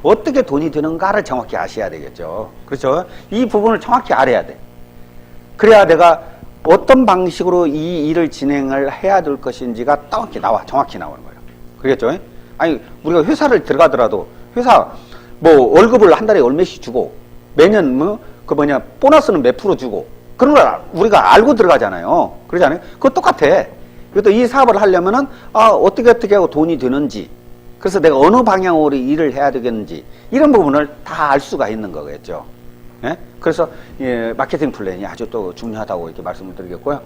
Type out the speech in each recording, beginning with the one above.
어떻게 돈이 드는가를 정확히 아셔야 되겠죠. 그렇죠? 이 부분을 정확히 알아야 돼. 그래야 내가 어떤 방식으로 이 일을 진행을 해야 될 것인지가 정확히 나오는 거예요. 그렇겠죠? 아니, 우리가 회사를 들어가더라도 회사 뭐 월급을 한 달에 얼마씩 주고 매년 보너스는 몇 프로 주고 그런 걸 우리가 알고 들어가잖아요. 그러잖아요. 그거 똑같아. 그래도 이 사업을 하려면은 어떻게 하고 돈이 드는지, 그래서 내가 어느 방향으로 일을 해야 되겠는지 이런 부분을 다 알 수가 있는 거겠죠. 예? 그래서 마케팅 플랜이 아주 또 중요하다고 이렇게 말씀을 드리겠고요.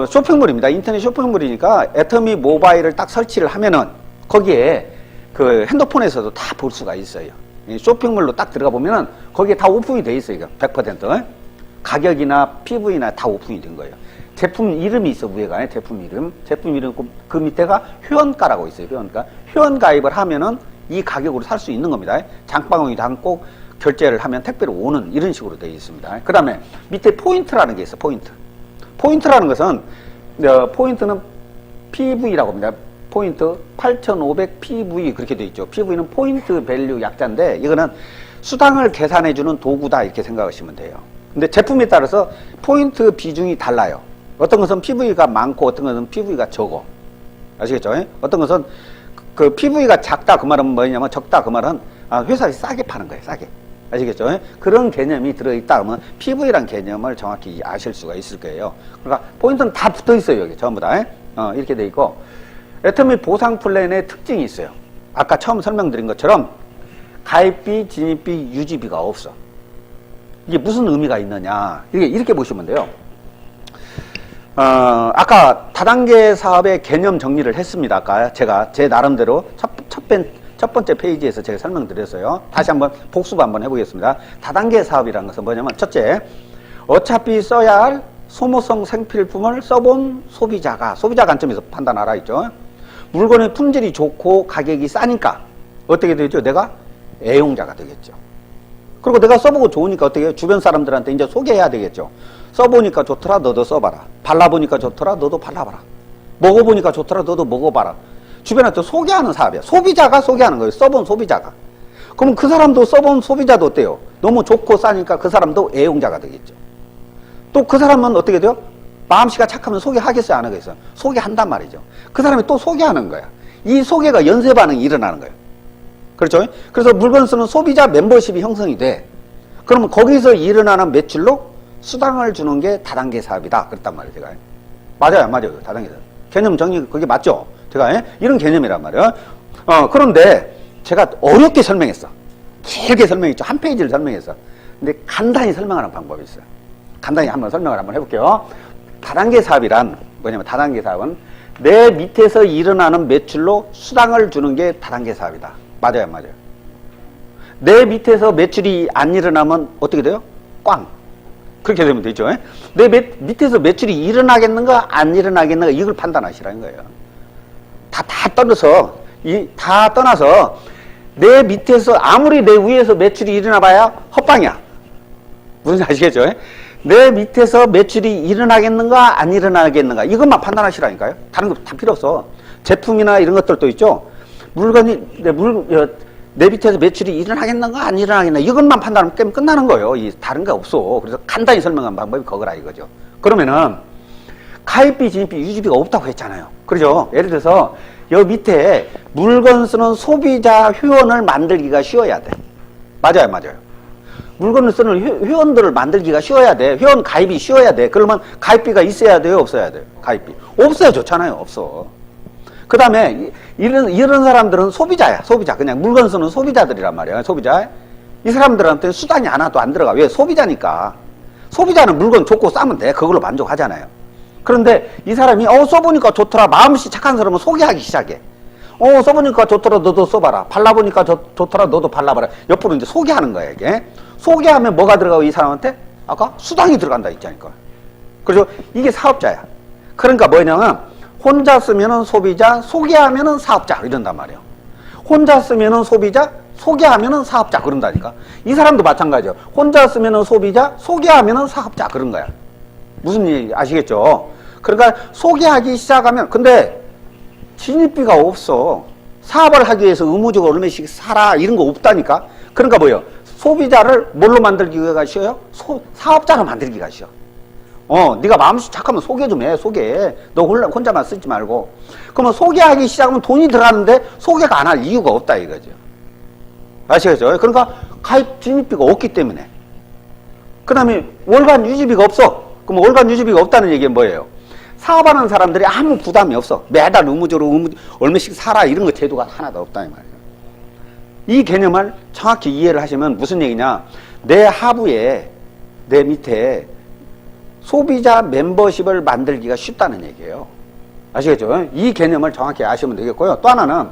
쇼핑몰입니다. 인터넷 쇼핑몰이니까 애터미 모바일을 딱 설치를 하면은 거기에 그 핸드폰에서도 다 볼 수가 있어요. 쇼핑몰로 딱 들어가 보면은 거기에 다 오픈이 돼 있어요. 100%. 가격이나 PV나 다 오픈이 된 거예요. 제품 이름이 있어, 위에가. 제품 이름 그 밑에가 회원가라고 있어요. 회원 가입을 하면은 이 가격으로 살 수 있는 겁니다. 장바구니도 꼭 결제를 하면 택배로 오는 이런 식으로 되어 있습니다. 그 다음에 밑에 포인트라는 게 있어. 포인트라는 것은 포인트는 PV라고 합니다. 포인트 8500 PV 그렇게 되어 있죠. PV는 포인트 밸류 약자인데 이거는 수당을 계산해주는 도구다 이렇게 생각하시면 돼요. 근데 제품에 따라서 포인트 비중이 달라요. 어떤 것은 PV가 많고 어떤 것은 PV가 적어. 아시겠죠? 어떤 것은 그 PV가 작다 그 말은 뭐냐면 적다 그 말은 회사에 싸게 파는 거예요. 싸게. 아시겠죠? 그런 개념이 들어있다 그러면 PV란 개념을 정확히 아실 수가 있을 거예요. 그러니까 포인트는 다 붙어 있어요. 여기 전부 다. 이렇게 돼 있고 애터미 보상 플랜의 특징이 있어요. 아까 처음 설명드린 것처럼 가입비, 진입비, 유지비가 없어. 이게 무슨 의미가 있느냐. 이렇게 보시면 돼요. 아까 다단계 사업의 개념 정리를 했습니다. 아까 제가 제 나름대로 첫 번째 페이지에서 제가 설명드렸어요. 다시 한번 복습 한번 해보겠습니다. 다단계 사업이라는 것은 뭐냐면 첫째, 어차피 써야 할 소모성 생필품을 써본 소비자 관점에서 판단하라 했죠. 물건의 품질이 좋고 가격이 싸니까 어떻게 되죠? 내가 애용자가 되겠죠. 그리고 내가 써보고 좋으니까 어떻게 해요? 주변 사람들한테 이제 소개해야 되겠죠. 써보니까 좋더라, 너도 써봐라. 발라보니까 좋더라, 너도 발라봐라. 먹어보니까 좋더라, 너도 먹어봐라. 주변한테 소개하는 사업이야. 소비자가 소개하는 거예요. 써본 소비자가. 그럼 그 사람도 써본 소비자도 어때요? 너무 좋고 싸니까 그 사람도 애용자가 되겠죠. 또 그 사람은 어떻게 돼요? 마음씨가 착하면 소개하겠어요, 안 하겠어요? 소개한단 말이죠. 그 사람이 또 소개하는 거야. 이 소개가 연쇄 반응이 일어나는 거예요. 그렇죠? 그래서 물건 쓰는 소비자 멤버십이 형성이 돼. 그러면 거기서 일어나는 매출로 수당을 주는 게 다단계 사업이다. 그랬단 말이에요, 제가. 맞아요. 다단계 사업. 개념 정리, 그게 맞죠? 제가 이런 개념이란 말이에요. 그런데 제가 어렵게 설명했어. 길게 설명했죠. 한 페이지를 설명했어. 근데 간단히 설명하는 방법이 있어요. 간단히 한번 설명을 한번 해볼게요. 다단계 사업이란 뭐냐면 다단계 사업은 내 밑에서 일어나는 매출로 수당을 주는 게 다단계 사업이다. 맞아요. 내 밑에서 매출이 안 일어나면 어떻게 돼요? 꽝. 그렇게 되면 되죠. 내 밑에서 매출이 일어나겠는가 안 일어나겠는가 이걸 판단하시라는 거예요. 다 떠나서 내 밑에서 아무리 내 위에서 매출이 일어나 봐야 헛방이야. 무슨 아시겠죠? 내 밑에서 매출이 일어나겠는가 안 일어나겠는가 이것만 판단하시라니까요. 다른 거 다 필요 없어. 제품이나 이런 것들도 있죠. 물건이 내 밑에서 매출이 일어나겠는가 안 일어나겠나 이것만 판단하면 끝나는 거예요. 다른 게 없어. 그래서 간단히 설명한 방법이 그거라 이거죠. 그러면은 가입비, 진입비, 유지비가 없다고 했잖아요. 그렇죠? 예를 들어서 여기 밑에 물건 쓰는 소비자 회원을 만들기가 쉬워야 돼. 맞아요. 물건을 쓰는 회원들을 만들기가 쉬워야 돼. 회원 가입이 쉬워야 돼. 그러면 가입비가 있어야 돼요? 없어야 돼요? 가입비. 없어야 좋잖아요. 없어. 그 다음에 이런 사람들은 소비자야. 소비자. 그냥 물건 쓰는 소비자들이란 말이야. 소비자. 이 사람들한테 수당이 하나도 안 들어가. 왜? 소비자니까. 소비자는 물건 좋고 싸면 돼. 그걸로 만족하잖아요. 그런데 이 사람이 써보니까 좋더라. 마음씨 착한 사람은 소개하기 시작해. 써보니까 좋더라. 너도 써봐라. 발라보니까 좋더라. 너도 발라봐라. 옆으로 이제 소개하는 거야 이게. 소개하면 뭐가 들어가고 이 사람한테? 아까 수당이 들어간다 했잖아요. 그래서 이게 사업자야. 그러니까 뭐냐면 혼자 쓰면은 소비자, 소개하면은 사업자 이런단 말이에요. 혼자 쓰면은 소비자, 소개하면은 사업자 그런다니까. 이 사람도 마찬가지예요. 혼자 쓰면은 소비자, 소개하면은 사업자 그런 거야. 무슨 얘기 아시겠죠? 그러니까 소개하기 시작하면 근데 진입비가 없어. 사업을 하기 위해서 의무적으로 얼마씩 사라 이런 거 없다니까. 그러니까 뭐예요? 소비자를 뭘로 만들기가 쉬워요? 사업자로 만들기가 쉬워. 네가 마음씨 착하면 소개 좀 해. 소개. 너 혼자만 쓰지 말고. 그러면 소개하기 시작하면 돈이 들어가는데 소개가 안 할 이유가 없다 이거죠. 아시겠죠? 그러니까 가입 진입비가 없기 때문에. 그 다음에 월간 유지비가 없어. 그럼 월간 유지비가 없다는 얘기는 뭐예요? 사업하는 사람들이 아무 부담이 없어. 매달 의무적으로 얼마씩 사라 이런 거 제도가 하나도 없다 이 말이에요. 이 개념을 정확히 이해를 하시면 무슨 얘기냐? 내 하부에 내 밑에 소비자 멤버십을 만들기가 쉽다는 얘기예요. 아시겠죠? 이 개념을 정확히 아시면 되겠고요. 또 하나는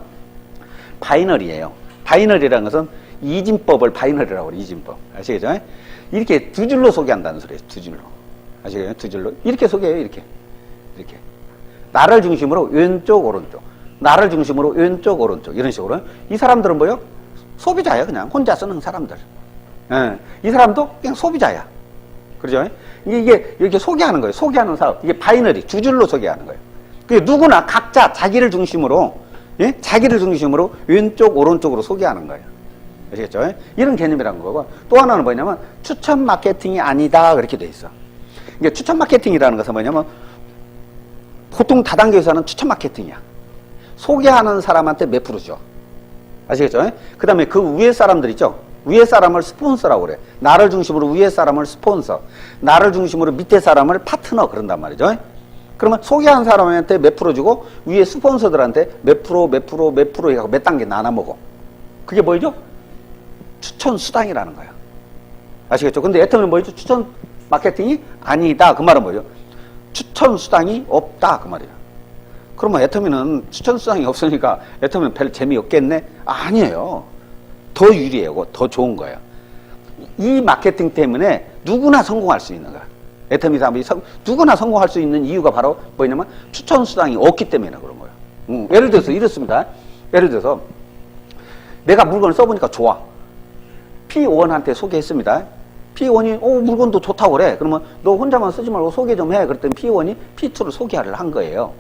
바이너리예요. 바이너리라는 것은 이진법을 바이너리라고 그래요. 이진법. 아시겠죠? 이렇게 두 줄로 소개한다는 소리예요. 두 줄로. 아시겠죠? 두 줄로. 이렇게 소개해요. 이렇게. 나를 중심으로 왼쪽 오른쪽. 나를 중심으로 왼쪽 오른쪽. 이런 식으로. 이 사람들은 뭐예요? 소비자예요. 그냥 혼자 쓰는 사람들. 예. 이 사람도 그냥 소비자야. 그렇죠? 이게 이렇게 소개하는 거예요. 소개하는 사업. 이게 바이너리 두 줄로 소개하는 거예요. 그 누구나 각자 자기를 중심으로, 예? 자기를 중심으로 왼쪽 오른쪽으로 소개하는 거예요. 아시겠죠? 이런 개념이라는 거고. 또 하나는 뭐냐면 추천 마케팅이 아니다 그렇게 돼 있어. 이게 추천 마케팅이라는 것은 뭐냐면 보통 다단계 회사는 추천 마케팅이야. 소개하는 사람한테 몇 프로 줘. 아시겠죠? 그 다음에 그 위에 사람들 있죠? 위에 사람을 스폰서라고 그래. 나를 중심으로 위에 사람을 스폰서, 나를 중심으로 밑에 사람을 파트너 그런단 말이죠. 그러면 소개한 사람한테 몇 프로 주고 위에 스폰서들한테 몇 프로 해갖고 몇 단계 나눠 먹어. 그게 뭐죠? 추천 수당이라는 거야. 아시겠죠? 근데 애터미는 뭐죠? 추천 마케팅이 아니다. 그 말은 뭐죠? 추천 수당이 없다. 그 말이에요. 그러면 애터미는 추천 수당이 없으니까 애터미는 별 재미없겠네? 아니에요. 더 유리해요. 더 좋은 거예요. 이 마케팅 때문에 누구나 성공할 수 있는 거야. 애터미 사업이 누구나 성공할 수 있는 이유가 바로 뭐냐면 추천 수당이 없기 때문에 그런 거예요. 예를 들어서 이렇습니다. 예를 들어서 내가 물건을 써보니까 좋아. P1한테 소개했습니다. P1이 물건도 좋다고 그래. 그러면 너 혼자만 쓰지 말고 소개 좀 해. 그랬더니 P1이 P2를 소개를 한 거예요.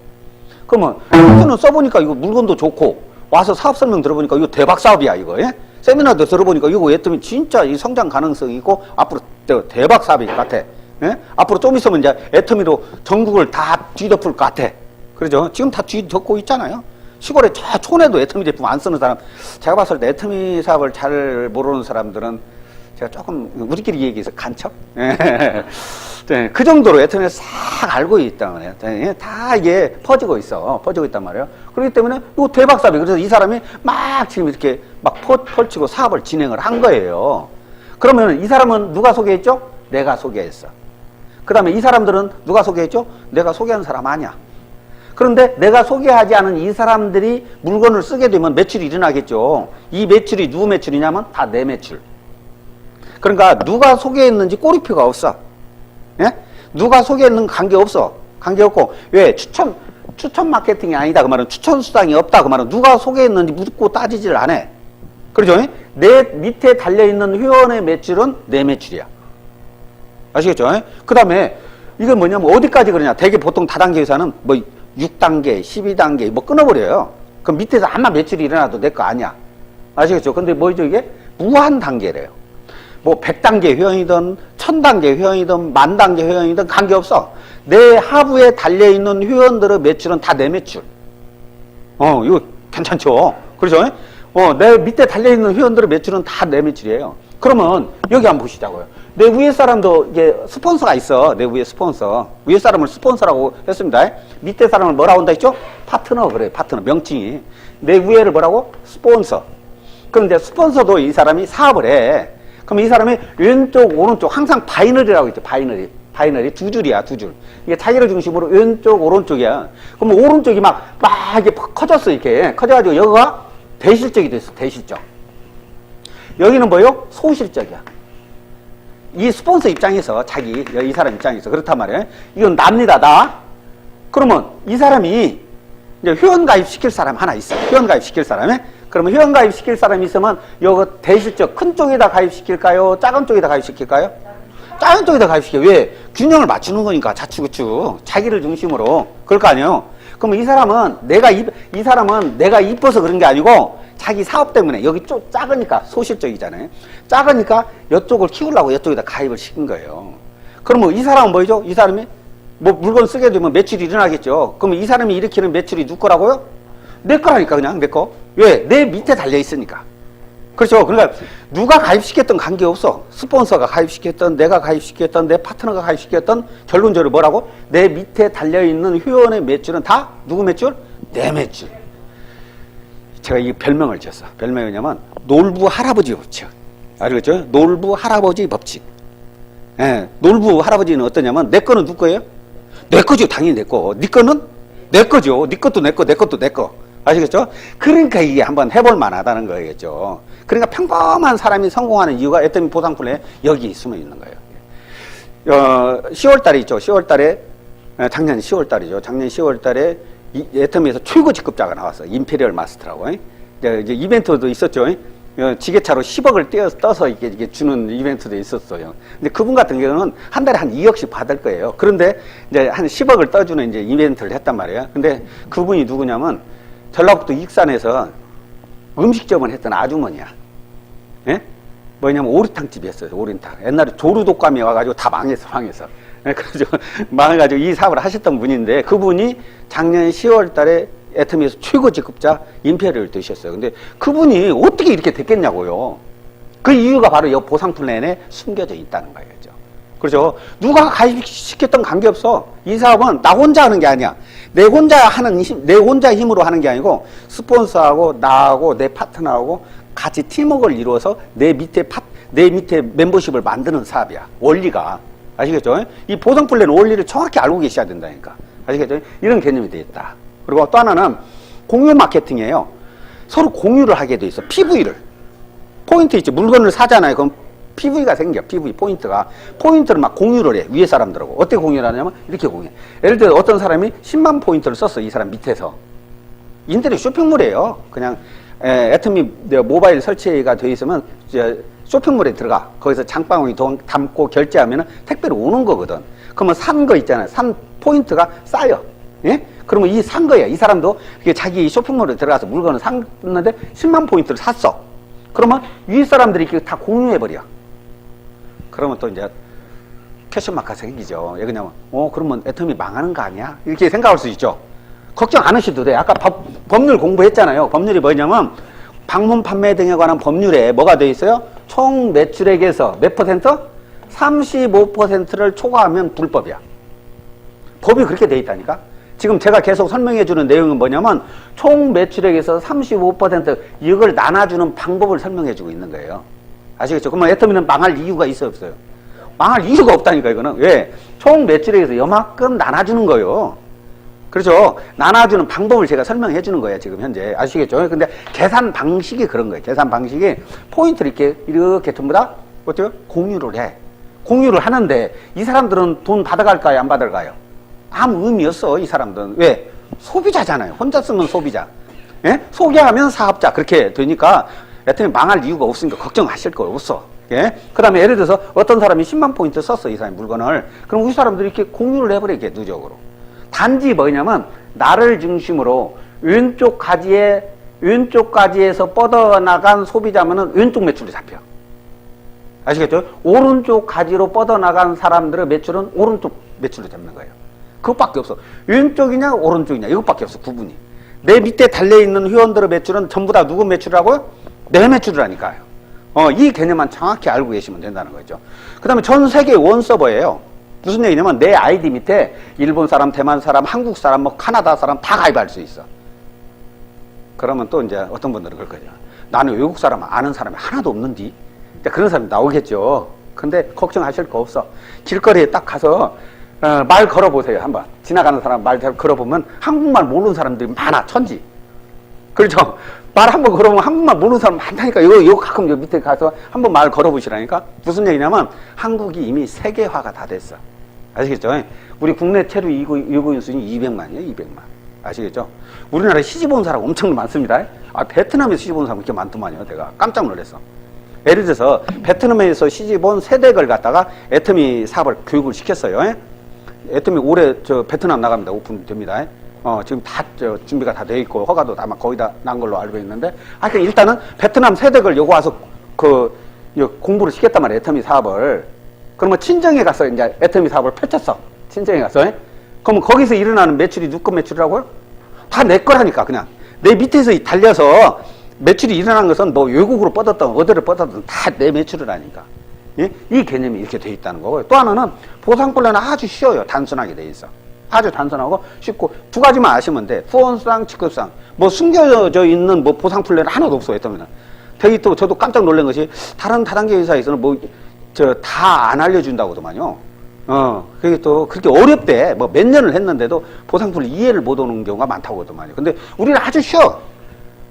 그러면 P2는 써보니까 이거 물건도 좋고 와서 사업 설명 들어보니까 이거 대박 사업이야 이거. 예? 세미나도 들어보니까 이거 애터미 진짜 이 성장 가능성이 있고 앞으로 대박 사업일 것 같아. 예? 앞으로 좀 있으면 이제 애터미로 전국을 다 뒤덮을 것 같아. 그러죠? 지금 다 뒤덮고 있잖아요. 시골에 저 촌에도 애터미 제품 안 쓰는 사람, 제가 봤을 때 애터미 사업을 잘 모르는 사람들은 제가 조금 우리끼리 얘기해서 간첩? 네, 그 정도로 애터미를 싹 알고 있단 말이에요. 네, 다 이게 퍼지고 있단 말이에요. 그렇기 때문에 이거 대박 사업이. 그래서 이 사람이 막 지금 이렇게 막 펼치고 사업을 진행을 한 거예요. 그러면 이 사람은 누가 소개했죠? 내가 소개했어. 그 다음에 이 사람들은 누가 소개했죠? 내가 소개한 사람 아니야. 그런데 내가 소개하지 않은 이 사람들이 물건을 쓰게 되면 매출이 일어나겠죠. 이 매출이 누구 매출이냐면 다 내 매출. 그러니까 누가 소개했는지 꼬리표가 없어. 예? 누가 소개했는 관계없어. 관계없고. 왜? 추천 마케팅이 아니다. 그 말은 추천 수당이 없다. 그 말은 누가 소개했는지 묻고 따지지를 안 해. 그렇죠? 내 밑에 달려있는 회원의 매출은 내 매출이야. 아시겠죠? 그 다음에 이건 뭐냐면 어디까지 그러냐. 대개 보통 다단계 회사는 뭐 6단계, 12단계 뭐 끊어버려요. 그럼 밑에서 아마 매출이 일어나도 내 거 아니야. 아시겠죠? 근데 뭐죠 이게? 무한 단계래요. 뭐 100단계 회원이든 1000단계 회원이든 10,000단계 회원이든 관계없어. 내 하부에 달려있는 회원들의 매출은 다 내 매출. 이거 괜찮죠? 그렇죠? 내 밑에 달려있는 회원들의 매출은 다 내 매출이에요. 그러면 여기 한번 보시자고요. 내 위에 사람도 이제 스폰서가 있어. 내 위에 스폰서. 위에 사람을 스폰서라고 했습니다. 밑에 사람을 뭐라고 한다 했죠? 파트너 그래. 파트너 명칭이. 내 위에를 뭐라고? 스폰서. 그런데 스폰서도 이 사람이 사업을 해. 그럼 이 사람이 왼쪽 오른쪽 항상 바이너리라고 있죠. 바이너리 두 줄이야. 두 줄. 이게 자기를 중심으로 왼쪽 오른쪽이야. 그럼 오른쪽이 막 이렇게 커졌어. 이렇게 커져가지고 여기가 대실적이 됐어. 대실적. 여기는 뭐요? 소실적이야. 이 스폰서 입장에서 이 사람 입장에서 그렇단 말이에요. 이건 납니다. 나. 그러면 이 사람이 이제 회원 가입시킬 사람 하나 있어. 회원 가입시킬 사람에. 그러면 회원 가입시킬 사람이 있으면 요거 대실적 큰 쪽에다 가입시킬까요? 작은 쪽에다 가입시킬까요? 작은 쪽에다 가입시켜요. 왜? 균형을 맞추는 거니까 자축우축 자기를 중심으로. 그럴 거 아니에요. 그럼 이 사람은 이 사람은 내가 이뻐서 그런 게 아니고 자기 사업 때문에 여기 좀 작으니까 소실적이잖아요. 작으니까 이쪽을 키우려고 이쪽에다 가입을 시킨 거예요. 그러면 이 사람은 뭐죠? 이 사람이 뭐 물건 쓰게 되면 매출이 일어나겠죠. 그러면 이 사람이 일으키는 매출이 누구 거라고요? 내 거라니까 그냥 내 거. 왜? 내 밑에 달려 있으니까. 그렇죠. 그러니까 누가 가입시켰던 관계없어. 스폰서가 가입시켰던, 내가 가입시켰던, 내 파트너가 가입시켰던, 결론적으로 뭐라고? 내 밑에 달려있는 회원의 매출은 다 누구 매출? 내 매출. 제가 이 별명을 지었어. 별명이 뭐냐면 놀부 할아버지 법칙. 알겠죠? 놀부 할아버지 법칙. 예, 놀부 할아버지는 어떠냐면 내 거는 누구 거예요? 내 거죠. 당연히 내 거. 네 거는? 내 거죠. 네 것도 내 거, 내 것도 내 거. 아시겠죠? 그러니까 이게 한번 해볼 만하다는 거겠죠. 그러니까 평범한 사람이 성공하는 이유가 애터미 보상플랜에 여기 숨어 있는 거예요. 10월 달에 있죠. 10월 달에, 작년 10월 달이죠. 작년 10월 달에 애터미에서 최고 직급자가 나왔어요. 임페리얼 마스터라고. 이제 이벤트도 있었죠. 지게차로 10억을 떠서 이게 주는 이벤트도 있었어요. 근데 그분 같은 경우는 한 달에 한 2억씩 받을 거예요. 그런데 이제 한 10억을 떠주는 이제 이벤트를 했단 말이에요. 근데 그분이 누구냐면 전라북도 익산에서 음식점을 했던 아주머니야. 예? 뭐냐면 오리탕집이었어요. 오리탕. 옛날에 조루독감이 와가지고 다 망했어. 예? 그래서 망해가지고 이 사업을 하셨던 분인데 그분이 작년 10월 달에 애터미에서 최고 직급자 임페리얼을 되셨어요. 근데 그분이 어떻게 이렇게 됐겠냐고요. 그 이유가 바로 이 보상 플랜에 숨겨져 있다는 거예요. 그렇죠. 누가 가입시켰던 관계없어. 이 사업은 나 혼자 하는 게 아니야. 내 혼자 힘으로 하는 게 아니고 스폰서하고 나하고 내 파트너하고 같이 팀워크를 이루어서 내 밑에 멤버십을 만드는 사업이야. 원리가. 아시겠죠? 이 보상 플랜 원리를 정확히 알고 계셔야 된다니까. 아시겠죠? 이런 개념이 되어 있다. 그리고 또 하나는 공유 마케팅이에요. 서로 공유를 하게 돼 있어. PV를. 포인트 있죠. 물건을 사잖아요. 그럼 PV가 생겨. PV 포인트가. 포인트를 막 공유를 해. 위에 사람들하고. 어떻게 공유를 하냐면 이렇게 공유해. 예를 들어 어떤 사람이 10만 포인트를 썼어. 이 사람 밑에서. 인터넷 쇼핑몰이에요. 그냥 애터미 모바일 설치가 되어 있으면 쇼핑몰에 들어가. 거기서 장바구니 돈 담고 결제하면 택배로 오는 거거든. 그러면 산 거 있잖아요. 산 포인트가 쌓여. 예? 그러면 이 산 거야. 이 사람도 자기 쇼핑몰에 들어가서 물건을 샀는데 10만 포인트를 샀어. 그러면 위 사람들이 이렇게 다 공유해버려. 그러면 또 이제 퀘션 마크가 생기죠. 왜 그러냐면, 그러면 애터미 망하는 거 아니야? 이렇게 생각할 수 있죠. 걱정 안 하셔도 돼. 아까 법률 공부했잖아요. 법률이 뭐냐면, 방문 판매 등에 관한 법률에 뭐가 되어 있어요? 총 매출액에서 몇 퍼센트? 35%를 초과하면 불법이야. 법이 그렇게 되어 있다니까? 지금 제가 계속 설명해 주는 내용은 뭐냐면, 총 매출액에서 35% 이걸 나눠주는 방법을 설명해 주고 있는 거예요. 아시겠죠? 그러면 애터미는 망할 이유가 있어요, 없어요? 망할 이유가 없다니까, 이거는. 왜? 총 매출액에서 요만큼 나눠주는 거예요. 그렇죠? 나눠주는 방법을 제가 설명해 주는 거예요, 지금 현재. 아시겠죠? 근데 계산 방식이 그런 거예요. 계산 방식이 포인트를 이렇게 전부 다, 어때요? 공유를 해. 공유를 하는데, 이 사람들은 돈 받아갈까요, 안 받아갈까요? 아무 의미 없어, 이 사람들은. 왜? 소비자잖아요. 혼자 쓰면 소비자. 예? 소개하면 사업자. 그렇게 되니까, 애터미 망할 이유가 없으니까 걱정하실 거 없어. 예? 그 다음에 예를 들어서 어떤 사람이 10만 포인트 썼어, 이 사람이 물건을. 그럼 우리 사람들이 이렇게 공유를 해버려, 이렇게 누적으로. 단지 뭐냐면, 나를 중심으로 왼쪽 가지에서 뻗어나간 소비자면은 왼쪽 매출이 잡혀. 아시겠죠? 오른쪽 가지로 뻗어나간 사람들의 매출은 오른쪽 매출로 잡는 거예요. 그것밖에 없어. 왼쪽이냐, 오른쪽이냐, 이것밖에 없어, 구분이. 내 밑에 달려있는 회원들의 매출은 전부 다 누구 매출이라고요? 내 매출이라니까요. 이 개념만 정확히 알고 계시면 된다는 거죠. 그 다음에 전 세계 원서버예요. 무슨 얘기냐면 내 아이디 밑에 일본 사람, 대만 사람, 한국 사람, 뭐 카나다 사람 다 가입할 수 있어. 그러면 또 이제 어떤 분들은 그럴 거죠. 나는 외국 사람 아는 사람이 하나도 없는디? 그런 사람이 나오겠죠. 근데 걱정하실 거 없어. 길거리에 딱 가서 말 걸어보세요. 한번. 지나가는 사람 말 걸어보면 한국말 모르는 사람들이 많아. 천지. 그렇죠? 말 한번 걸어보면 한국말 모르는 사람 많다니까. 이거 가끔 여기 밑에 가서 한번 말 걸어보시라니까. 무슨 얘기냐면 한국이 이미 세계화가 다 됐어. 아시겠죠? 우리 국내 체류 유고인 수준이 200만이에요. 200만. 아시겠죠? 우리나라에 시집 온 사람 엄청 많습니다. 베트남에서 시집 온 사람 그렇게 많더만요. 내가 깜짝 놀랐어. 예를 들어서 베트남에서 시집 온 세댁을 갖다가 애터미 사업을 교육을 시켰어요. 애터미 올해 베트남 나갑니다. 오픈됩니다. 지금 다 준비가 다 돼 있고 허가도 아마 거의 다 난 걸로 알고 있는데 하여튼 일단은 베트남 세댁을 요거 와서 공부를 시켰단 말이에요. 애터미 사업을. 그러면 친정에 가서 이제 애터미 사업을 펼쳤어. 친정에 가서. 그러면 거기서 일어나는 매출이 누구 매출이라고요? 다 내 거라니까 그냥. 내 밑에서 달려서 매출이 일어난 것은 뭐 외국으로 뻗었던 어디를 뻗었든 다 내 매출이라니까. 예? 이 개념이 이렇게 돼 있다는 거고요. 또 하나는 보상플랜은 아주 쉬워요. 단순하게 돼 있어. 아주 단순하고 쉽고 두 가지만 아시면 돼. 후원수당, 직급수당. 뭐 숨겨져 있는 뭐 보상플랜은 하나도 없어요. 했다면 되게 또 저도 깜짝 놀란 것이 다른 다단계 회사에서는 뭐 다 안 알려준다고더만요. 그게 또 그렇게 어렵대. 뭐 몇 년을 했는데도 보상플랜 이해를 못 오는 경우가 많다고 하더만요. 근데 우리는 아주 쉬워.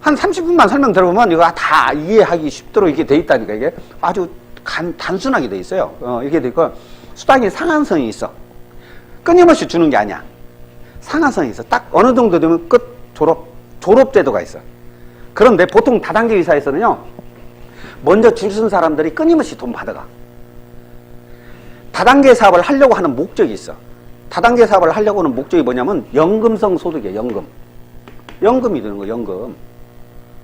한 30분만 설명 들어보면 이거 다 이해하기 쉽도록 이렇게 돼 있다니까. 이게 아주 단순하게 돼 있어요. 이게 돼 있고 수당이 상한선이 있어. 끊임없이 주는 게 아니야. 상한선이 있어. 딱 어느 정도 되면 끝 졸업 제도가 있어. 그런데 보통 다단계 회사에서는요, 먼저 줄 쓴 사람들이 끊임없이 돈 받아가. 다단계 사업을 하려고 하는 목적이 있어. 다단계 사업을 하려고 하는 목적이 뭐냐면 연금성 소득이에요. 연금이 드는 거. 연금.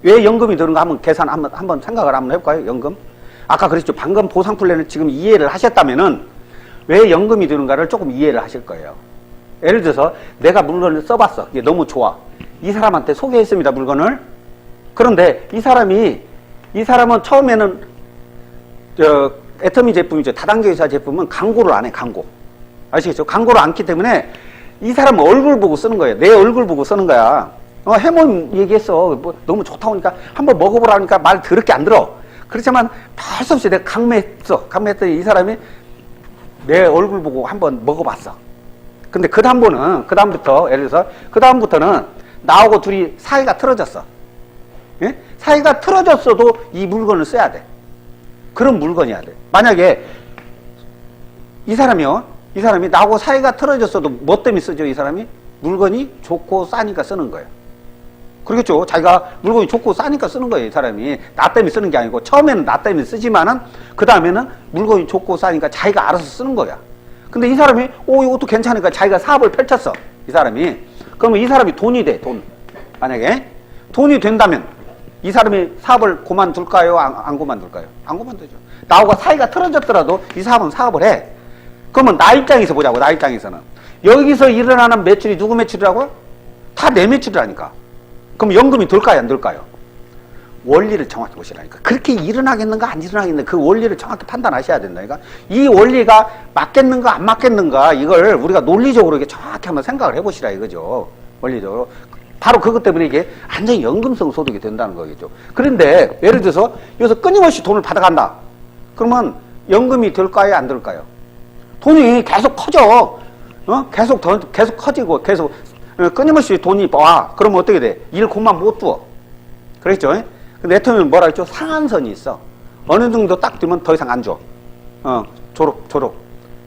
왜 연금이 드는가 한번 계산 한번 생각을 한번 해볼까요? 연금. 아까 그랬죠. 방금 보상 플랜을 지금 이해를 하셨다면은 왜 연금이 드는가를 조금 이해를 하실 거예요. 예를 들어서 내가 물건을 써봤어. 이게 너무 좋아. 이 사람한테 소개했습니다. 물건을. 그런데 이 사람은 처음에는 애터미 제품이죠. 다단계 회사 제품은 광고를 안 해. 광고. 아시겠죠? 광고를 안 했기 때문에 이 사람은 얼굴 보고 쓰는 거예요. 내 얼굴 보고 쓰는 거야. 해몬 얘기했어. 뭐 너무 좋다고 하니까 한번 먹어보라니까 말 더럽게 안 들어. 그렇지만 별 수 없이 내가 강매했어. 강매했더니 이 사람이 내 얼굴 보고 한번 먹어봤어. 근데 그다음부터 예를 들어서 그다음부터는 나하고 둘이 사이가 틀어졌어. 예? 사이가 틀어졌어도 이 물건을 써야 돼. 그런 물건이어야 돼. 만약에 이 사람이 나하고 사이가 틀어졌어도 뭐 때문에 쓰죠? 이 사람이 물건이 좋고 싸니까 쓰는 거예요. 그렇겠죠. 자기가 물건이 좋고 싸니까 쓰는 거예요. 이 사람이 나 때문에 쓰는 게 아니고 처음에는 나 때문에 쓰지만은 그 다음에는 물건이 좋고 싸니까 자기가 알아서 쓰는 거야. 근데 이 사람이 이것도 괜찮으니까 자기가 사업을 펼쳤어. 이 사람이. 그러면 이 사람이 돈이 돼. 돈. 만약에 돈이 된다면 이 사람이 사업을 그만둘까요? 안 그만둘까요? 안 그만두죠. 나하고 사이가 틀어졌더라도 이 사람은 사업을 해. 그러면 나 입장에서 보자고. 나 입장에서는 여기서 일어나는 매출이 누구 매출이라고요? 다 내 매출이라니까. 그럼 연금이 들까요? 안 들까요? 원리를 정확히 보시라니까. 그렇게 일어나겠는가 안 일어나겠는가 그 원리를 정확히 판단하셔야 된다니까. 이 원리가 맞겠는가 안 맞겠는가 이걸 우리가 논리적으로 이게 정확히 한번 생각을 해보시라 이거죠. 원리적으로. 바로 그것 때문에 이게 완전히 연금성 소득이 된다는 거겠죠. 그런데 예를 들어서 여기서 끊임없이 돈을 받아간다. 그러면 연금이 들까요? 안 들까요? 돈이 계속 커져. 계속 커지고 계속 끊임없이 돈이 와. 그러면 어떻게 돼? 일 그만 못 두어. 그랬죠? 근데 애터미는 뭐라 했죠? 상한선이 있어. 어느 정도 딱 되면 더 이상 안 줘. 졸업.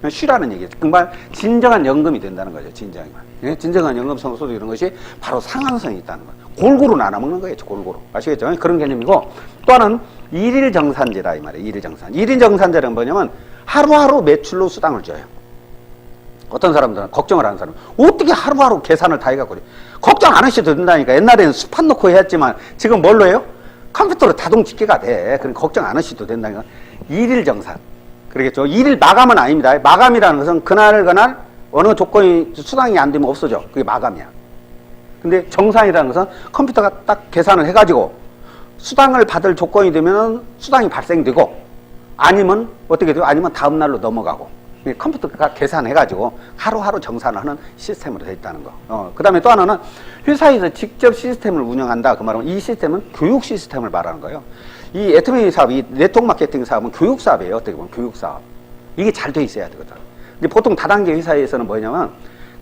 쉬라는 얘기죠. 정말 진정한 연금이 된다는 거죠. 진정한 연금성 소득 이런 것이 바로 상한선이 있다는 거예요. 골고루 나눠먹는 거예요. 골고루. 아시겠죠? 그런 개념이고 또 하나는 일일정산제다 이 말이에요. 일일정산. 일일정산제는 뭐냐면 하루하루 매출로 수당을 줘요. 어떤 사람들은 걱정을 하는 사람 어떻게 하루하루 계산을 다 해갖고 걱정 안 하셔도 된다니까. 옛날에는 수판 놓고 했지만 지금 뭘로 해요? 컴퓨터로 자동 집계가 돼. 그럼 걱정 안 하셔도 된다니까. 일일정산. 그러겠죠. 일일 마감은 아닙니다. 마감이라는 것은 그날 어느 조건이 수당이 안 되면 없어져. 그게 마감이야. 근데 정산이라는 것은 컴퓨터가 딱 계산을 해가지고 수당을 받을 조건이 되면 수당이 발생되고 아니면 어떻게 돼요? 아니면 다음 날로 넘어가고. 컴퓨터가 계산해가지고 하루하루 정산을 하는 시스템으로 되어 있다는 거. 그 다음에 또 하나는 회사에서 직접 시스템을 운영한다. 그 말은 이 시스템은 교육 시스템을 말하는 거예요. 이 애터미 사업, 이 네트워크 마케팅 사업은 교육 사업이에요. 어떻게 보면 교육 사업. 이게 잘 돼 있어야 되거든. 근데 보통 다단계 회사에서는 뭐냐면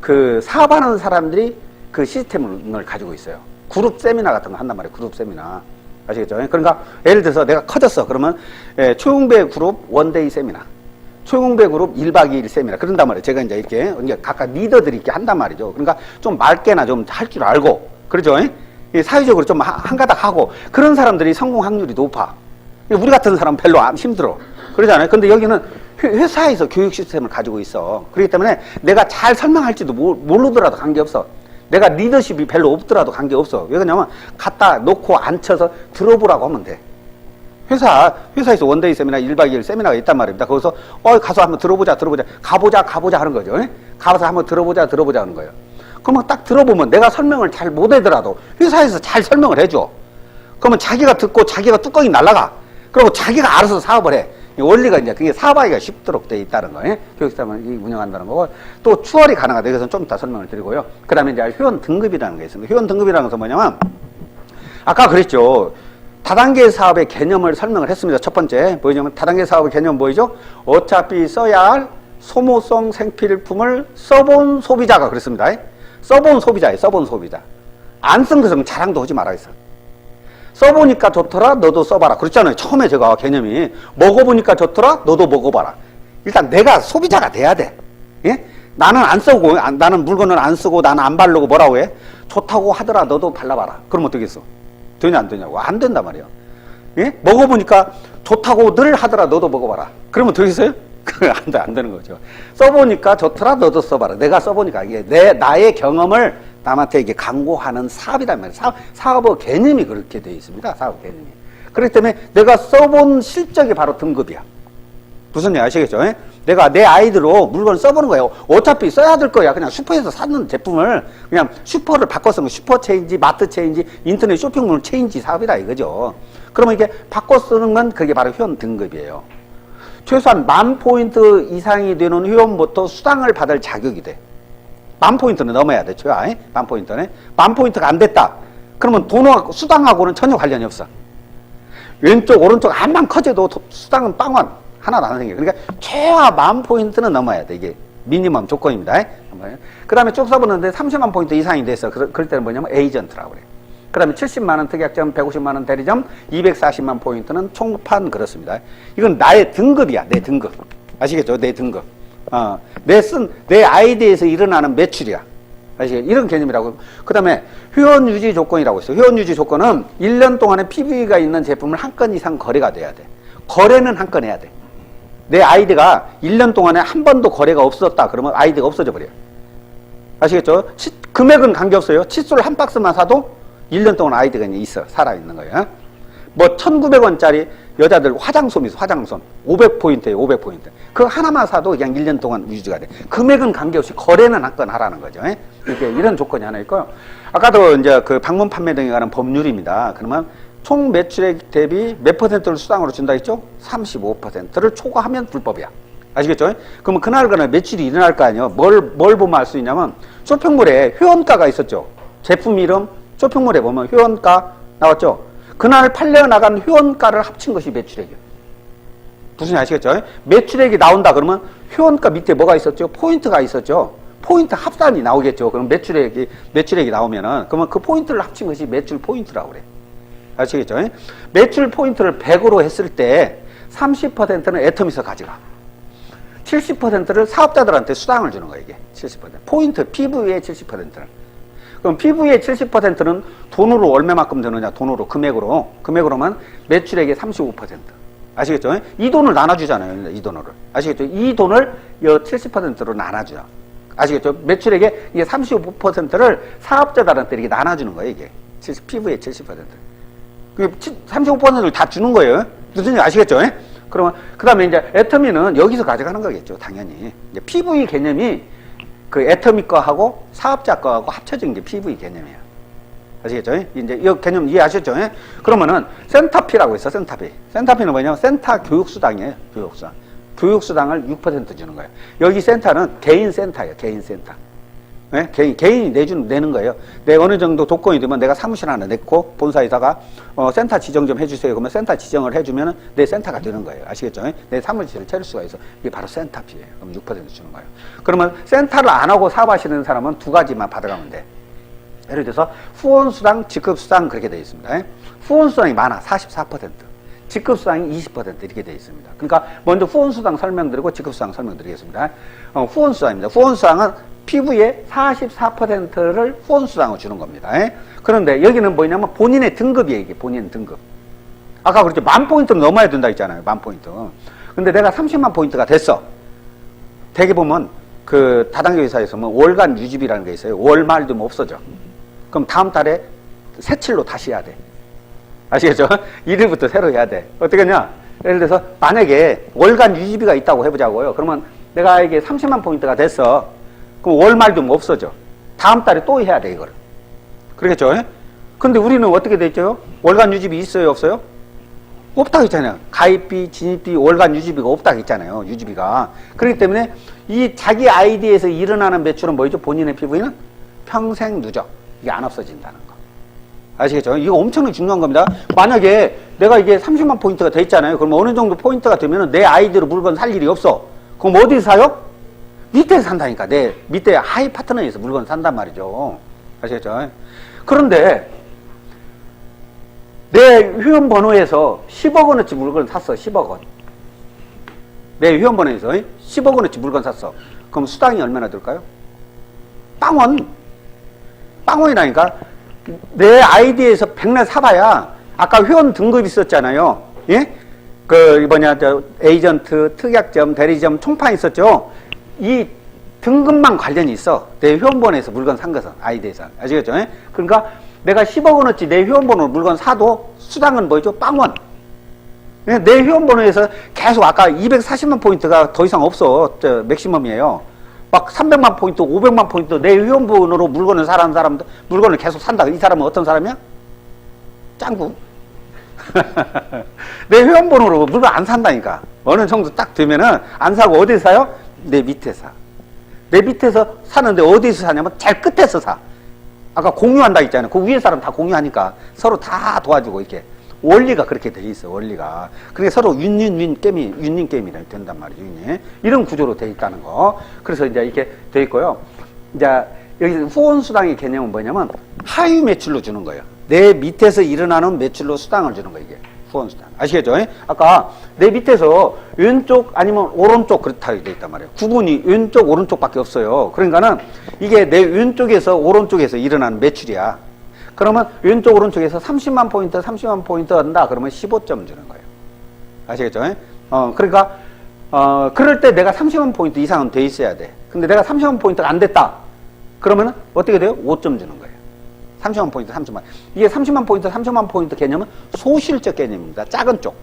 그 사업하는 사람들이 그 시스템을 가지고 있어요. 그룹 세미나 같은 거 한단 말이에요. 그룹 세미나. 아시겠죠? 그러니까 예를 들어서 내가 커졌어. 그러면 초용배 그룹 원데이 세미나. 초용배 그룹 1박 2일 세미나. 그런단 말이에요. 제가 이제 이렇게 각각 리더들이 이렇게 한단 말이죠. 그러니까 좀 맑게나 좀 할 줄 알고. 그렇죠? 사회적으로 좀 한가닥 하고. 그런 사람들이 성공 확률이 높아. 우리 같은 사람은 별로 안 힘들어. 그러잖아요. 근데 여기는 회사에서 교육 시스템을 가지고 있어. 그렇기 때문에 내가 잘 설명할지도 모르더라도 관계없어. 내가 리더십이 별로 없더라도 관계없어. 왜 그러냐면 갖다 놓고 앉혀서 들어보라고 하면 돼. 회사에서 원데이 세미나 1박 2일 세미나가 있단 말입니다. 거기서 가서 한번 들어보자. 가보자 하는 거죠. 가서 한번 들어보자 하는 거예요. 그러면 딱 들어보면 내가 설명을 잘 못하더라도 회사에서 잘 설명을 해줘. 그러면 자기가 듣고 자기가 뚜껑이 날아가. 그리고 자기가 알아서 사업을 해. 원리가 이제 그게 사업하기가 쉽도록 돼 있다는 거예요. 교육사업을 운영한다는 거고. 또 추월이 가능하다. 이것은 좀 이따 설명을 드리고요. 그 다음에 이제 회원 등급이라는 게 있습니다. 회원 등급이라는 것은 뭐냐면, 아까 그랬죠. 다단계 사업의 개념을 설명을 했습니다. 첫 번째. 뭐냐면, 다단계 사업의 개념은 뭐죠? 어차피 써야 할 소모성 생필품을 써본 소비자가 그랬습니다. 써본 소비자예요. 써본 소비자. 안 쓴 것은 자랑도 하지 말아야겠어. 써보니까 좋더라, 너도 써봐라. 그렇잖아요. 처음에 제가 개념이. 먹어보니까 좋더라, 너도 먹어봐라. 일단 내가 소비자가 돼야 돼. 예? 나는 안 쓰고, 나는 물건을 안 쓰고, 나는 안 바르고 뭐라고 해? 좋다고 하더라, 너도 발라봐라. 그럼 어떻겠어? 되냐, 안 되냐고. 안 된단 말이야. 예? 먹어보니까 좋다고 늘 하더라, 너도 먹어봐라. 그러면 되겠어요? 안 되는 거죠. 써보니까 좋더라, 너도 써봐라. 내가 써보니까 이게 나의 경험을 남한테 이게 강구하는 사업이란 말이에요. 사업의 개념이 그렇게 되어 있습니다. 사업 개념이. 그렇기 때문에 내가 써본 실적이 바로 등급이야. 무슨 얘기 아시겠죠? 에? 내가 내 아이디로 물건을 써보는 거예요. 어차피 써야 될 거야. 그냥 슈퍼에서 사는 제품을 그냥 슈퍼를 바꿔 쓰는 거. 슈퍼 체인지, 마트 체인지, 인터넷 쇼핑몰 체인지 사업이다 이거죠. 그러면 이게 바꿔 쓰는 건 그게 바로 회원 등급이에요. 최소한 10,000포인트 이상이 되는 회원부터 수당을 받을 자격이 돼. 10,000포인트는 넘어야 돼, 최하. 10,000포인트는. 10,000포인트가 안 됐다. 그러면 돈하고, 수당하고는 전혀 관련이 없어. 왼쪽, 오른쪽 안만 커져도 수당은 빵원. 하나도 안 생겨. 그러니까 최하 10,000포인트는 넘어야 돼. 이게 미니멈 조건입니다. 그 다음에 쭉 써보는데 30만 포인트 이상이 돼서 그럴 때는 뭐냐면 에이전트라고 그래요. 그 다음에 70만원 특약점, 150만원 대리점, 240만 포인트는 총판 그렇습니다. 이건 나의 등급이야, 내 등급. 아시겠죠? 내 등급. 내 아이디에서 일어나는 매출이야. 아시겠죠? 이런 개념이라고. 그 다음에 회원 유지 조건이라고 있어요. 회원 유지 조건은 1년 동안에 PV가 있는 제품을 한 건 이상 거래가 돼야 돼. 거래는 한 건 해야 돼. 내 아이디가 1년 동안에 한 번도 거래가 없었다. 그러면 아이디가 없어져 버려요. 아시겠죠? 금액은 관계없어요. 칫솔 한 박스만 사도 1년 동안 아이디가 있어. 살아있는 거예요. 뭐 1,900원짜리 여자들 화장솜이 있어. 화장솜. 500포인트예요. 500포인트. 그거 하나만 사도 그냥 1년 동안 유지가 돼. 금액은 관계없이 거래는 한 건 하라는 거죠. 이렇게 이런 조건이 하나 있고요. 아까도 이제 그 방문 판매 등에 관한 법률입니다. 그러면 총 매출액 대비 몇 퍼센트를 수당으로 준다 했죠? 35%를 초과하면 불법이야. 아시겠죠? 그러면 그날 매출이 일어날 거 아니에요. 뭘 보면 알 수 있냐면 쇼핑몰에 회원가가 있었죠. 제품 이름 쇼핑몰에 보면 회원가 나왔죠. 그날 팔려나간 회원가를 합친 것이 매출액이에요. 무슨 아시겠죠? 매출액이 나온다 그러면 회원가 밑에 뭐가 있었죠? 포인트가 있었죠. 포인트 합산이 나오겠죠. 그럼 매출액이 나오면은 그러면 그 포인트를 합친 것이 매출 포인트라고 그래. 아시겠죠? 매출 포인트를 100으로 했을 때 30%는 애텀에서 가져가. 70%를 사업자들한테 수당을 주는 거예요, 이게. 70%. 포인트, PV의 70%를. 그럼 PV의 70%는 돈으로 얼마만큼 되느냐, 돈으로, 금액으로만 매출액의 35%. 아시겠죠? 이 돈을 나눠주잖아요, 이 돈을. 아시겠죠? 이 돈을 70%로 나눠줘요. 아시겠죠? 매출액의 이게 35%를 사업자들한테 이렇게 나눠주는 거예요, 이게. PV의 70%. 35%를 다 주는 거예요. 무슨 얘기 아시겠죠? 그러면, 그 다음에 이제 애터미는 여기서 가져가는 거겠죠, 당연히. 이제 PV 개념이 그 애터미 거하고 사업자 거하고 합쳐진 게 PV 개념이에요. 아시겠죠? 이제 이 개념 이해하셨죠? 그러면은 센터피라고 있어, 센터피. 센터피는 뭐냐면 센터 교육수당이에요, 교육수당. 교육수당을 6% 주는 거예요. 여기 센터는 개인 센터예요, 개인 센터. 네? 개인이 내는 거예요. 내 어느 정도 조건이 되면 내가 사무실 하나 냈고, 본사에다가, 센터 지정 좀 해주세요. 그러면 센터 지정을 해주면 내 센터가 되는 거예요. 아시겠죠? 내 사무실을 차릴 수가 있어. 이게 바로 센터비예요. 그럼 6% 주는 거예요. 그러면 센터를 안 하고 사업하시는 사람은 두 가지만 받아가면 돼. 예를 들어서 후원수당, 직급수당 그렇게 되어 있습니다. 후원수당이 많아. 44%. 직급수당이 20% 이렇게 되어 있습니다. 그러니까 먼저 후원수당 설명드리고 직급수당 설명드리겠습니다. 후원수당입니다. 후원수당은 PV의 44%를 후원수당을 주는 겁니다. 그런데 여기는 뭐냐면 본인의 등급이에요. 이게 본인 등급. 아까 그렇죠. 10,000포인트는 넘어야 된다 했잖아요. 10,000포인트. 근데 내가 30만 포인트가 됐어. 대개 보면 그 다단계 회사에서 뭐 월간 유지비라는 게 있어요. 월말 되면 없어져. 그럼 다음 달에 새칠로 다시 해야 돼. 아시겠죠? 1일부터 새로 해야 돼. 어떻게 하냐? 예를 들어서 만약에 월간 유지비가 있다고 해보자고요. 그러면 내가 이게 30만 포인트가 됐어. 그럼 월말 되면 없어져. 다음 달에 또 해야 돼, 이거를. 그러겠죠? 근데 우리는 어떻게 돼 있죠? 월간 유지비 있어요, 없어요? 없다고 했잖아요. 가입비, 진입비, 월간 유지비가 없다고 했잖아요. 유지비가. 그렇기 때문에 이 자기 아이디에서 일어나는 매출은 뭐죠? 본인의 피부에는 평생 누적. 이게 안 없어진다는 거. 아시겠죠? 이거 엄청나게 중요한 겁니다. 만약에 내가 이게 30만 포인트가 돼 있잖아요. 그럼 어느 정도 포인트가 되면 내 아이디로 물건 살 일이 없어. 그럼 어디서 사요? 밑에서 산다니까. 내 밑에 하이 파트너에서 물건 산단 말이죠. 아시겠죠? 그런데 내 회원번호에서 10억 원어치 물건 샀어. 10억 원. 내 회원번호에서 10억 원어치 물건 샀어. 그럼 수당이 얼마나 들까요? 빵원. 빵원이라니까. 내 아이디에서 백날 사봐야 아까 회원 등급 있었잖아요. 예? 그 뭐냐 저 에이전트, 특약점, 대리점, 총판 있었죠. 이 등급만 관련이 있어. 내 회원번호에서 물건 산 것은 아이디에서. 아시겠죠? 예? 그러니까 내가 10억 원어치 내 회원번호 물건 사도 수당은 뭐죠? 빵원. 내 회원번호에서 계속 아까 240만 포인트가 더 이상 없어. 저 맥시멈이에요. 막 300만 포인트, 500만 포인트 내 회원번호로 물건을 사라는 사람들 물건을 계속 산다. 이 사람은 어떤 사람이야? 짱구. 내 회원번호로 물건 안 산다니까. 어느 정도 딱 되면은 안 사고 어디서 사요? 내 밑에 사. 내 밑에서 사는데 어디서 사냐면 제일 끝에서 사. 아까 공유한다 했잖아요. 그 위에 사람 다 공유하니까 서로 다 도와주고 이렇게. 원리가 그렇게 돼 있어, 원리가. 그러니까 서로 윈윈윈 게임이, 윈윈 게임이 된단 말이죠, 윈윈. 이런 구조로 돼 있다는 거. 그래서 이제 이렇게 돼 있고요. 이제 여기 후원수당의 개념은 뭐냐면 하위 매출로 주는 거예요. 내 밑에서 일어나는 매출로 수당을 주는 거예요, 이게. 후원수당. 아시겠죠? 아까 내 밑에서 왼쪽 아니면 오른쪽 그렇다고 돼 있단 말이에요. 구분이 왼쪽, 오른쪽밖에 없어요. 그러니까는 이게 내 왼쪽에서 오른쪽에서 일어나는 매출이야. 그러면 왼쪽 오른쪽에서 30만 포인트 30만 포인트 한다 그러면 15점 주는 거예요. 아시겠죠? 그러니까 그럴 때 내가 30만 포인트 이상은 돼 있어야 돼. 근데 내가 30만 포인트가 안 됐다 그러면 어떻게 돼요? 5점 주는 거예요. 30만 포인트 30만. 이게 30만 포인트 30만 포인트 개념은 소실적 개념입니다. 작은 쪽.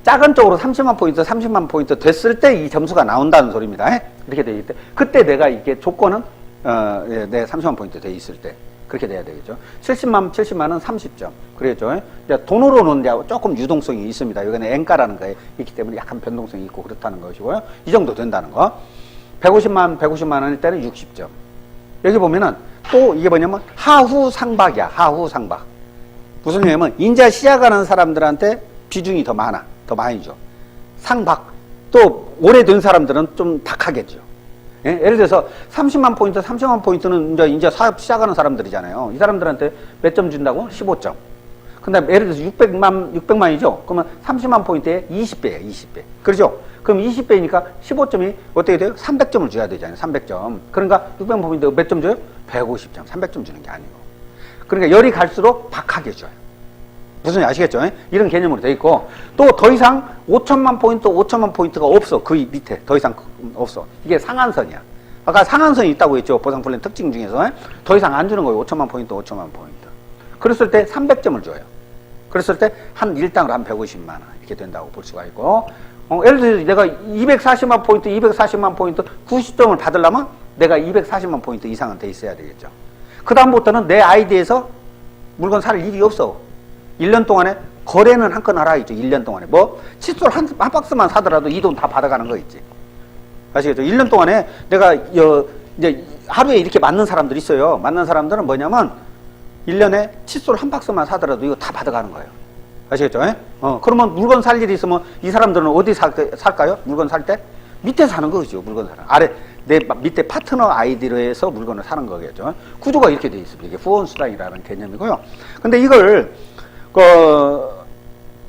작은 쪽으로 30만 포인트 30만 포인트 됐을 때 이 점수가 나온다는 소리입니다. 이렇게 돼 있을 때 그때 내가 이게 조건은 내 30만 포인트 돼 있을 때 그렇게 돼야 되겠죠. 70만은 30점. 그랬죠. 이제 돈으로는 이제 조금 유동성이 있습니다. 여기는 N가라는 거에 있기 때문에 약간 변동성이 있고 그렇다는 것이고요. 이 정도 된다는 거. 150만 원일 때는 60점. 여기 보면은 또 이게 뭐냐면 하후 상박이야. 하후 상박. 무슨 얘기냐면 인자 시작하는 사람들한테 비중이 더 많아. 더 많이 줘. 상박. 또 오래된 사람들은 좀 닭하겠죠. 예? 예를 들어서 30만 포인트, 30만 포인트는 이제 사업 시작하는 사람들이잖아요. 이 사람들한테 몇 점 준다고? 15점. 근데 예를 들어서 600만이죠? 그러면 30만 포인트에 20배예요, 20배. 그렇죠? 그럼 20배니까 15점이 어떻게 돼요? 300점을 줘야 되잖아요, 300점. 그러니까 600만 포인트 몇 점 줘요? 150점, 300점 주는 게 아니고. 그러니까 열이 갈수록 박하게 줘요. 무슨 아시겠죠? 이런 개념으로 돼 있고 또 더 이상 5천만 포인트가 없어. 그 밑에 더 이상 없어. 이게 상한선이야. 아까 상한선이 있다고 했죠. 보상 플랜 특징 중에서 더 이상 안 주는 거예요. 5천만 포인트. 그랬을 때 300점을 줘요. 그랬을 때 한 일당으로 한 150만 원 이렇게 된다고 볼 수가 있고 예를 들어서 내가 240만 포인트 90점을 받으려면 내가 240만 포인트 이상은 돼 있어야 되겠죠. 그 다음부터는 내 아이디에서 물건 살 일이 없어. 1년 동안에 거래는 한 건 알아 있죠. 1년 동안에 뭐 칫솔 한 박스만 사더라도 이 돈 다 받아가는 거 있지. 아시겠죠? 1년 동안에 내가 이제 하루에 이렇게 맞는 사람들 있어요. 맞는 사람들은 뭐냐면 1년에 칫솔 한 박스만 사더라도 이거 다 받아가는 거예요. 아시겠죠? 그러면 물건 살 일이 있으면 이 사람들은 어디 살까요? 물건 살 때? 밑에 사는 거죠. 물건 사는. 아래 내 밑에 파트너 아이디로 해서 물건을 사는 거겠죠. 구조가 이렇게 돼 있습니다. 이게 후원수당이라는 개념이고요. 근데 이걸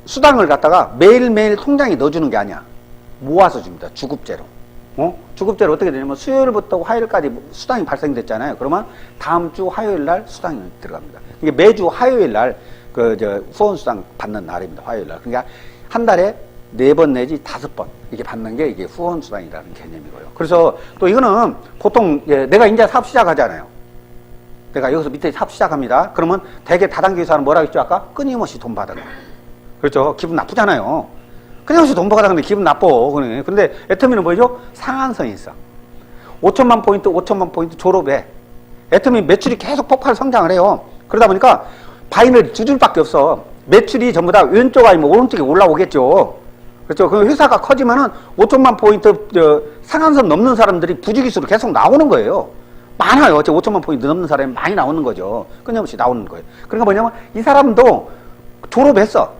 수당을 갖다가 매일매일 통장에 넣어주는 게 아니야. 모아서 줍니다. 주급제로. 주급제로 어떻게 되냐면 수요일부터 화요일까지 수당이 발생됐잖아요. 그러면 다음 주 화요일 날 수당이 들어갑니다. 이게 매주 화요일 날 후원수당 받는 날입니다. 화요일 날. 그러니까 한 달에 4번 내지 5번 이렇게 받는 게 이게 후원수당이라는 개념이고요. 그래서 또 이거는 보통 내가 이제 사업 시작하잖아요. 내가 여기서 밑에 사업 시작합니다. 그러면 대개 다단계 회사는 뭐라고 했죠? 아까 끊임없이 돈 받아요. 그렇죠? 기분 나쁘잖아요. 끊임없이 돈 받아가는데 기분 나빠. 근데 애터미는 뭐죠? 상한선이 있어. 5천만 포인트, 5천만 포인트 졸업해. 애터미 매출이 계속 폭발 성장을 해요. 그러다 보니까 바이너리 두 줄밖에 없어. 매출이 전부 다 왼쪽 아니면 오른쪽에 올라오겠죠. 그렇죠? 그 회사가 커지면은 5천만 포인트 상한선 넘는 사람들이 부지기수로 계속 나오는 거예요. 많아요. 5천만 포인트 넘는 사람이 많이 나오는 거죠. 끊임없이 나오는 거예요. 그러니까 뭐냐면 이 사람도 졸업했어.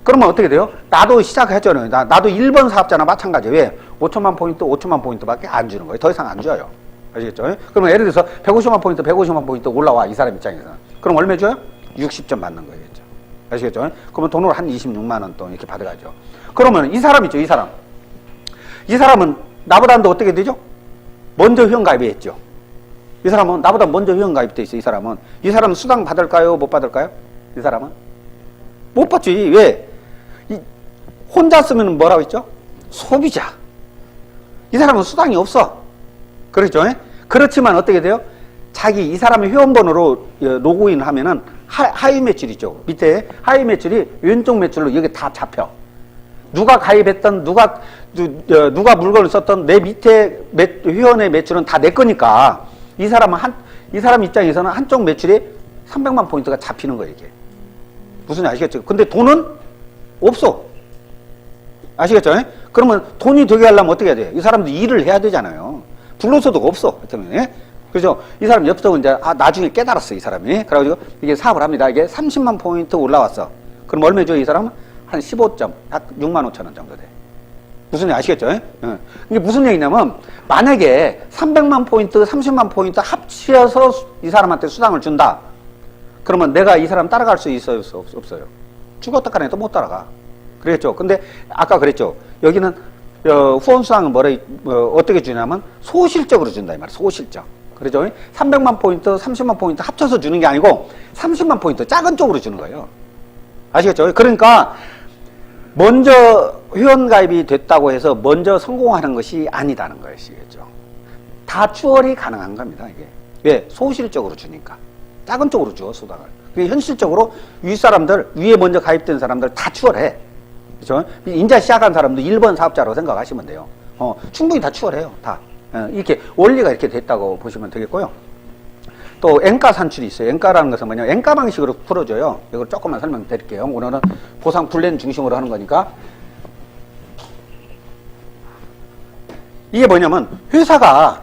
그러면 어떻게 돼요? 나도 시작했잖아요. 나도 1번 사업자나 마찬가지예요. 왜? 5천만 포인트, 5천만 포인트밖에 안 주는 거예요. 더 이상 안 줘요. 아시겠죠? 그러면 예를 들어서 150만 포인트, 150만 포인트 올라와. 이 사람 입장에서는. 그럼 얼마 줘요? 60점 받는 거겠죠. 아시겠죠? 그러면 돈으로 한 26만 원 또 이렇게 받아가죠. 그러면 이 사람 있죠, 이 사람. 이 사람은 나보다도 어떻게 되죠? 먼저 회원가입이 했죠. 이 사람은 나보다 먼저 회원가입돼 있어, 이 사람은. 이 사람은 수당 받을까요? 못 받을까요? 이 사람은? 못 받지. 왜? 혼자 쓰면 뭐라고 했죠? 소비자. 이 사람은 수당이 없어. 그렇죠? 그렇지만 어떻게 돼요? 자기 이 사람의 회원번호로 로그인 하면은 하위 매출 있죠. 밑에 하위 매출이 왼쪽 매출로 여기 다 잡혀. 누가 가입했던, 누가 물건을 썼던 내 밑에 회원의 매출은 다 내 거니까 이 사람 입장에서는 한쪽 매출이 300만 포인트가 잡히는 거예요, 이게. 무슨 아시겠죠? 근데 돈은 없어. 아시겠죠? 그러면 돈이 되게 하려면 어떻게 해야 돼요? 이 사람도 일을 해야 되잖아요. 불로소득 없어. 때문에. 그죠? 이 사람 옆에서 이제, 나중에 깨달았어, 이 사람이. 그래가지고 이게 사업을 합니다. 이게 30만 포인트 올라왔어. 그럼 얼마 줘요, 이 사람은? 한 15점, 약 6만 5천 원 정도 돼. 무슨 얘기 아시겠죠? 이게 무슨 얘기냐면, 만약에 300만 포인트, 30만 포인트 합치어서 이 사람한테 수당을 준다. 그러면 내가 이 사람 따라갈 수 있어요, 없어요? 죽었다 까네도 못 따라가. 그랬죠. 근데 아까 그랬죠. 여기는 후원수당은 어떻게 주냐면 소실적으로 준다 이 말이에요. 소실적. 그렇죠? 300만 포인트, 30만 포인트 합쳐서 주는 게 아니고 30만 포인트 작은 쪽으로 주는 거예요. 아시겠죠? 그러니까 먼저 회원가입이 됐다고 해서 먼저 성공하는 것이 아니다는 것이겠죠. 다 추월이 가능한 겁니다. 이게. 왜? 소실적으로 주니까. 작은 쪽으로 줘, 수당을. 현실적으로 윗사람들, 위에 먼저 가입된 사람들 다 추월해. 그죠? 인자 시작한 사람도 1번 사업자라고 생각하시면 돼요. 충분히 다 추월해요. 다. 이렇게 원리가 이렇게 됐다고 보시면 되겠고요. 또 N가 산출이 있어요. N가라는 것은 뭐냐? N가 방식으로 풀어줘요. 이걸 조금만 설명드릴게요. 오늘은 보상 불렌 중심으로 하는 거니까. 이게 뭐냐면 회사가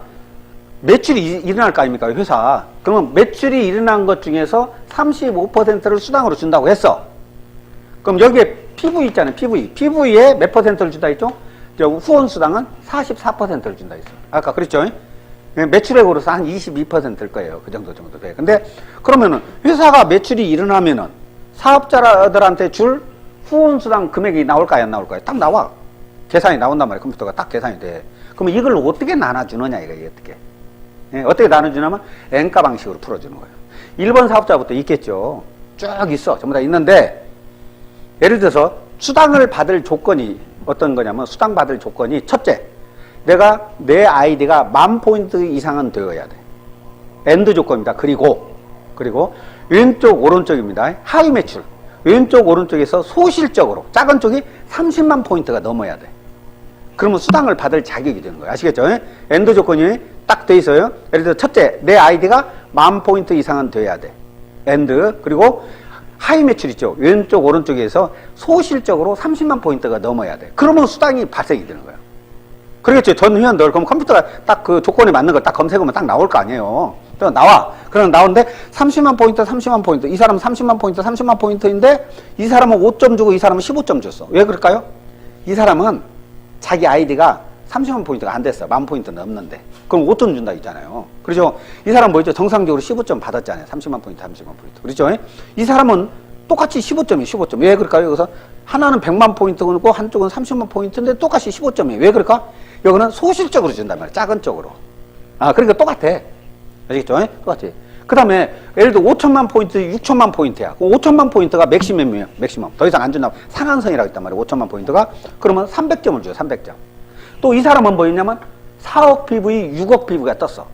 매출이 일어날 거 아닙니까? 회사. 그러면 매출이 일어난 것 중에서 35%를 수당으로 준다고 했어. 그럼 여기에 PV 있잖아요. PV에 몇 퍼센트를 준다 했죠? 후원 수당은 44%를 준다 했어. 아까 그랬죠? 매출액으로서 한 22%일 거예요. 그 정도 돼. 근데 그러면은 회사가 매출이 일어나면은 사업자들한테 줄 후원 수당 금액이 나올까요? 안 나올까요? 딱 나와. 계산이 나온단 말이에요. 컴퓨터가 딱 계산이 돼. 그러면 이걸 어떻게 나눠주느냐 이게 어떻게. 어떻게 나눠주냐면 N가 방식으로 풀어주는 거예요. 1번 사업자부터 있겠죠. 쭉 있어. 전부 다 있는데 예를 들어서 수당을 받을 조건이 어떤 거냐면 수당 받을 조건이 첫째, 내 아이디가 10,000포인트 이상은 되어야 돼. 엔드 조건입니다. 그리고 왼쪽 오른쪽입니다. 하위 매출. 왼쪽 오른쪽에서 소실적으로 작은 쪽이 30만 포인트가 넘어야 돼. 그러면 수당을 받을 자격이 되는 거예요. 아시겠죠? 엔드 조건이 딱 돼 있어요. 예를 들어 첫째, 내 아이디가 10,000포인트 이상은 돼야 돼. 엔드. 그리고 하위 매출 있죠. 왼쪽 오른쪽에서 소실적으로 30만 포인트가 넘어야 돼. 그러면 수당이 발생이 되는 거예요. 그러겠죠. 전 회원들. 그럼 컴퓨터가 딱 그 조건에 맞는 걸 딱 검색하면 딱 나올 거 아니에요. 또 나와. 그럼 나오는데 30만 포인트, 30만 포인트. 이 사람은 30만 포인트, 30만 포인트인데 이 사람은 5점 주고 이 사람은 15점 줬어. 왜 그럴까요? 이 사람은 자기 아이디가 30만 포인트가 안 됐어. 10,000포인트 넘는데. 그럼 5점 준다 있잖아요. 그렇죠? 이 사람 뭐죠? 정상적으로 15점 받았잖아요. 30만 포인트, 30만 포인트. 그렇죠? 이 사람은 똑같이 15점이에요. 15점. 왜 그럴까요? 여기서 하나는 100만 포인트고 한쪽은 30만 포인트인데 똑같이 15점이에요. 왜 그럴까? 여기는 소실적으로 준단 말이에요. 작은 쪽으로. 그러니까 똑같아. 아시겠죠? 똑같지. 그 다음에 예를 들어 5천만 포인트, 6천만 포인트야. 5천만 포인트가 맥시멈이에요. 맥시멈. 더 이상 안 준다. 상한선이라고 했단 말이에요. 5천만 포인트가. 그러면 300점을 줘요. 300점. 또 이 사람은 뭐였냐면 4억 PV, 6억 PV가 떴어.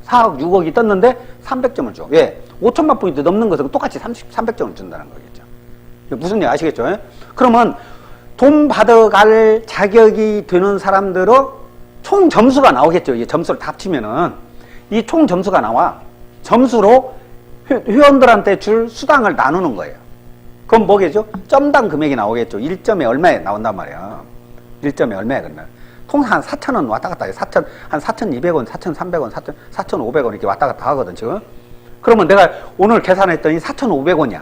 4억, 6억이 떴는데 300점을 줘. 왜? 5천만 포인트 넘는 것은 똑같이 300점을 준다는 거겠죠. 무슨 얘기 아시겠죠? 그러면 돈 받아갈 자격이 되는 사람들은 총 점수가 나오겠죠. 이 점수를 다 합치면은 이 총 점수가 나와. 점수로 회원들한테 줄 수당을 나누는 거예요. 그럼 뭐겠죠? 점당 금액이 나오겠죠. 1점에 얼마에 나온단 말이야. 1점에 얼마에 그러면. 통상 한 4,000원 왔다 갔다 해요. 한 4,200원, 4,300원, 4,500원 이렇게 왔다 갔다 하거든, 지금. 그러면 내가 오늘 계산했더니 4,500원이야.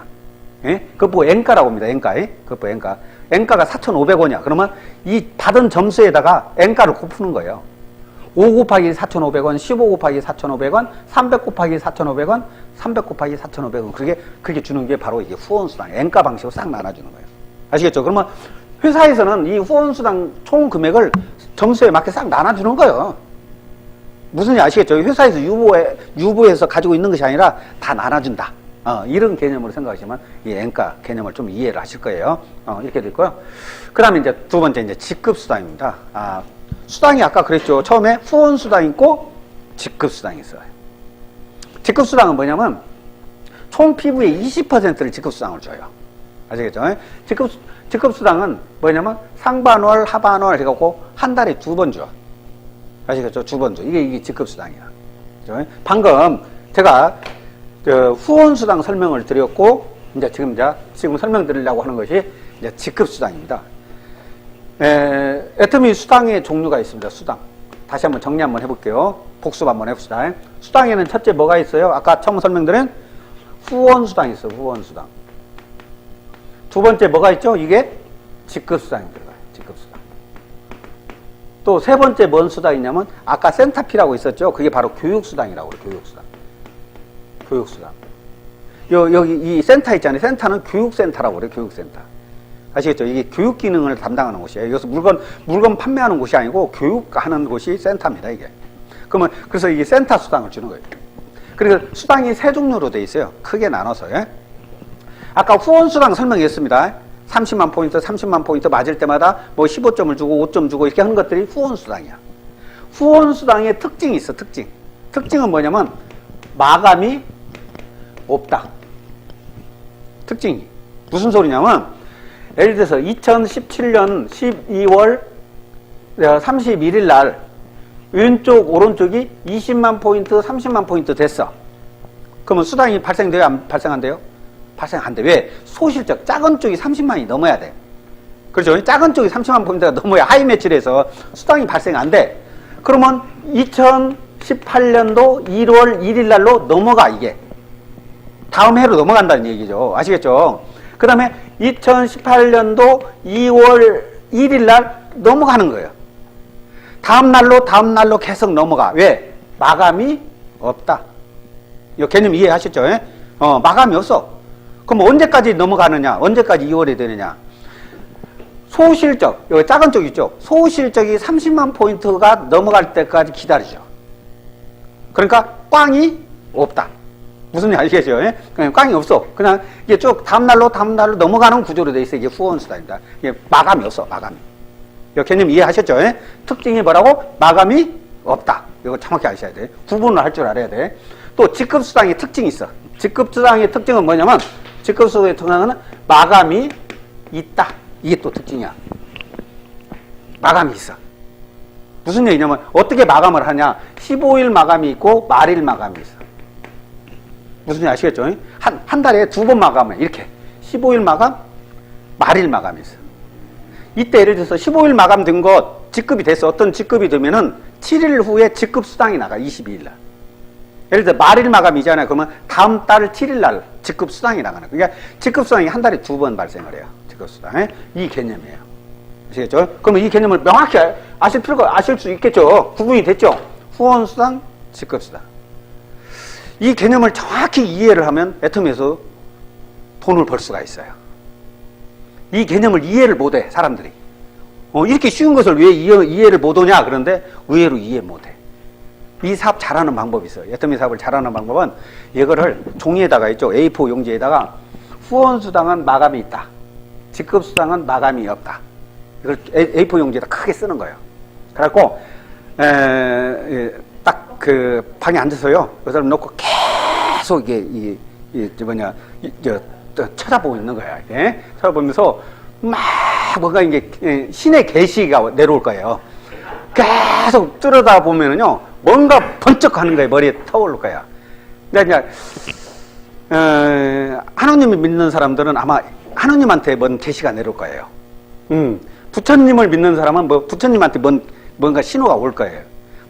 예? 그거 보고 N가라고 합니다, N가. 그거 보고 N가. N가가 4,500원이야. 그러면 이 받은 점수에다가 N가를 곱푸는 거예요. 5 곱하기 4,500원, 15 곱하기 4,500원, 300 곱하기 4,500원, 300 곱하기 4,500원. 그렇게 주는 게 바로 이게 후원수당, N가 방식으로 싹 나눠주는 거예요. 아시겠죠? 그러면 회사에서는 이 후원수당 총 금액을 점수에 맞게 싹 나눠주는 거예요. 무슨 일 아시겠죠? 회사에서 유보해서 가지고 있는 것이 아니라 다 나눠준다. 이런 개념으로 생각하시면 이 N가 개념을 좀 이해를 하실 거예요. 이렇게 될 거요. 그 다음에 이제 두 번째 이제 직급수당입니다. 수당이 아까 그랬죠. 처음에 후원수당이 있고 직급수당이 있어요. 직급수당은 뭐냐면 총 PV의 20%를 직급수당을 줘요. 아시겠죠? 직급수당은 뭐냐면 상반월, 하반월 해갖고 한 달에 2번 줘. 아시겠죠? 2번 줘. 이게 직급수당이야. 그렇죠? 방금 제가 후원수당 설명을 드렸고, 이제 지금 설명드리려고 하는 것이 이제 직급수당입니다. 애터미 수당의 종류가 있습니다. 수당. 다시 한번 정리 한번 해볼게요. 복습 한번 해봅시다. 수당에는 첫째 뭐가 있어요? 아까 처음 설명드린 후원수당이 있어요. 후원수당. 두 번째 뭐가 있죠? 이게 직급수당이 들어가요. 직급수당. 또 세 번째 뭔 수당이 있냐면 아까 센터피라고 있었죠? 그게 바로 교육수당이라고 그래요. 교육수당. 교육수당. 여기 이 센터 있잖아요. 센터는 교육센터라고 그래요. 교육센터. 아시겠죠? 이게 교육 기능을 담당하는 곳이에요. 여기서 물건 판매하는 곳이 아니고 교육하는 곳이 센터입니다. 이게. 그래서 이게 센터 수당을 주는 거예요. 그리고 수당이 세 종류로 돼 있어요. 크게 나눠서. 예? 아까 후원수당 설명했습니다. 30만 포인트, 30만 포인트 맞을 때마다 뭐 15점을 주고 5점 주고 이렇게 하는 것들이 후원수당이야. 후원수당의 특징이 있어. 특징은 뭐냐면 마감이 없다. 특징이. 무슨 소리냐면 예를 들어서 2017년 12월 31일 날 왼쪽 오른쪽이 20만 포인트 30만 포인트 됐어. 그러면 수당이 발생돼요? 안 발생한대요? 발생 안 돼. 왜? 소실적 작은 쪽이 30만이 넘어야 돼. 그렇죠? 작은 쪽이 30만 포인트가 넘어야 하이 매출에서 수당이 발생 안 돼. 그러면 2018년도 1월 1일 날로 넘어가. 이게 다음 해로 넘어간다는 얘기죠. 아시겠죠? 그 다음에 2018년도 2월 1일 날 넘어가는 거예요. 다음 날로 계속 넘어가. 왜? 마감이 없다. 이 개념 이해하셨죠? 마감이 없어. 그럼 언제까지 넘어가느냐? 언제까지 2월이 되느냐? 소실적, 여기 작은 쪽 있죠? 소실적이 30만 포인트가 넘어갈 때까지 기다리죠. 그러니까 꽝이 없다. 무슨 일 아시겠죠? 그냥 꽝이 없어. 그냥 이게 쭉 다음날로 넘어가는 구조로 돼 있어. 이게 후원수당입니다. 이게 마감이 없어. 마감이. 이 개념 이해하셨죠? 특징이 뭐라고? 마감이 없다. 이거 정확히 아셔야 돼. 구분을 할 줄 알아야 돼. 또 직급수당의 특징이 있어. 직급수당의 특징은 뭐냐면 직급수당의 특징은 마감이 있다. 이게 또 특징이야. 마감이 있어. 무슨 얘기냐면 어떻게 마감을 하냐? 15일 마감이 있고 말일 마감이 있어. 무슨 얘기 아시겠죠? 한 달에 2번 마감을 이렇게 15일 마감, 말일 마감이 있어. 이때 예를 들어서 15일 마감된 것 직급이 됐어. 어떤 직급이 되면은 7일 후에 직급 수당이 나가. 22일 날. 예를 들어 말일 마감이잖아요. 그러면 다음 달 7일 날 직급 수당이 나가는 거예요. 그러니까 직급 수당이 한 달에 2번 발생을 해요. 직급 수당. 이 개념이에요. 아시겠죠? 그러면 이 개념을 명확히 아실 수 있겠죠? 구분이 됐죠? 후원 수당, 직급 수당. 이 개념을 정확히 이해를 하면 애터미에서 돈을 벌 수가 있어요. 이 개념을 이해를 못해, 사람들이. 이렇게 쉬운 것을 왜 이해를 못하냐? 그런데 의외로 이해 못해. 이 사업 잘하는 방법이 있어요. 애터미 사업을 잘하는 방법은 이거를 종이에다가 있죠. A4 용지에다가 후원수당은 마감이 있다. 직급수당은 마감이 없다. 이걸 A4 용지에다 크게 쓰는 거예요. 그래갖고 딱 그 방에 앉아서요. 여기를 놓고 계속 이게 찾아보고 있는 거야. 예? 찾아보면서 막 뭔가 이게 신의 계시가 내려올 거예요. 계속 들여다 보면은요, 뭔가 번쩍 하는 거예요. 머리에 떠오를 거야. 그러니까 하나님을 믿는 사람들은 아마 하나님한테 뭔 계시가 내려올 거예요. 부처님을 믿는 사람은 뭐 부처님한테 뭔가 신호가 올 거예요.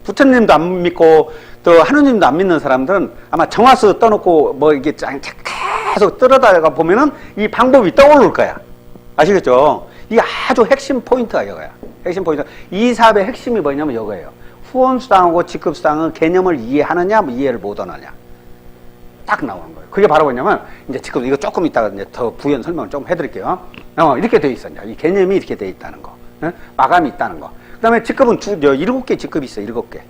부처님도 안 믿고 또 하나님도 안 믿는 사람들은 아마 정화수 떠놓고 뭐 이게 계속 들여다가 보면은 이 방법이 떠오를 거야. 아시겠죠? 이게 아주 핵심 포인트가 이거야. 핵심 포인트. 이 사업의 핵심이 뭐냐면 이거예요. 후원수당하고 직급수당은 개념을 이해하느냐, 이해를 못하느냐. 딱 나오는 거예요. 그게 바로 뭐냐면, 이제 지금 이거 조금 이따가 이제 더 부연 설명을 좀 해드릴게요. 이렇게 돼 있어. 이 개념이 이렇게 돼 있다는 거. 마감이 있다는 거. 그 다음에 직급은 7개 직급이 있어요. 7개.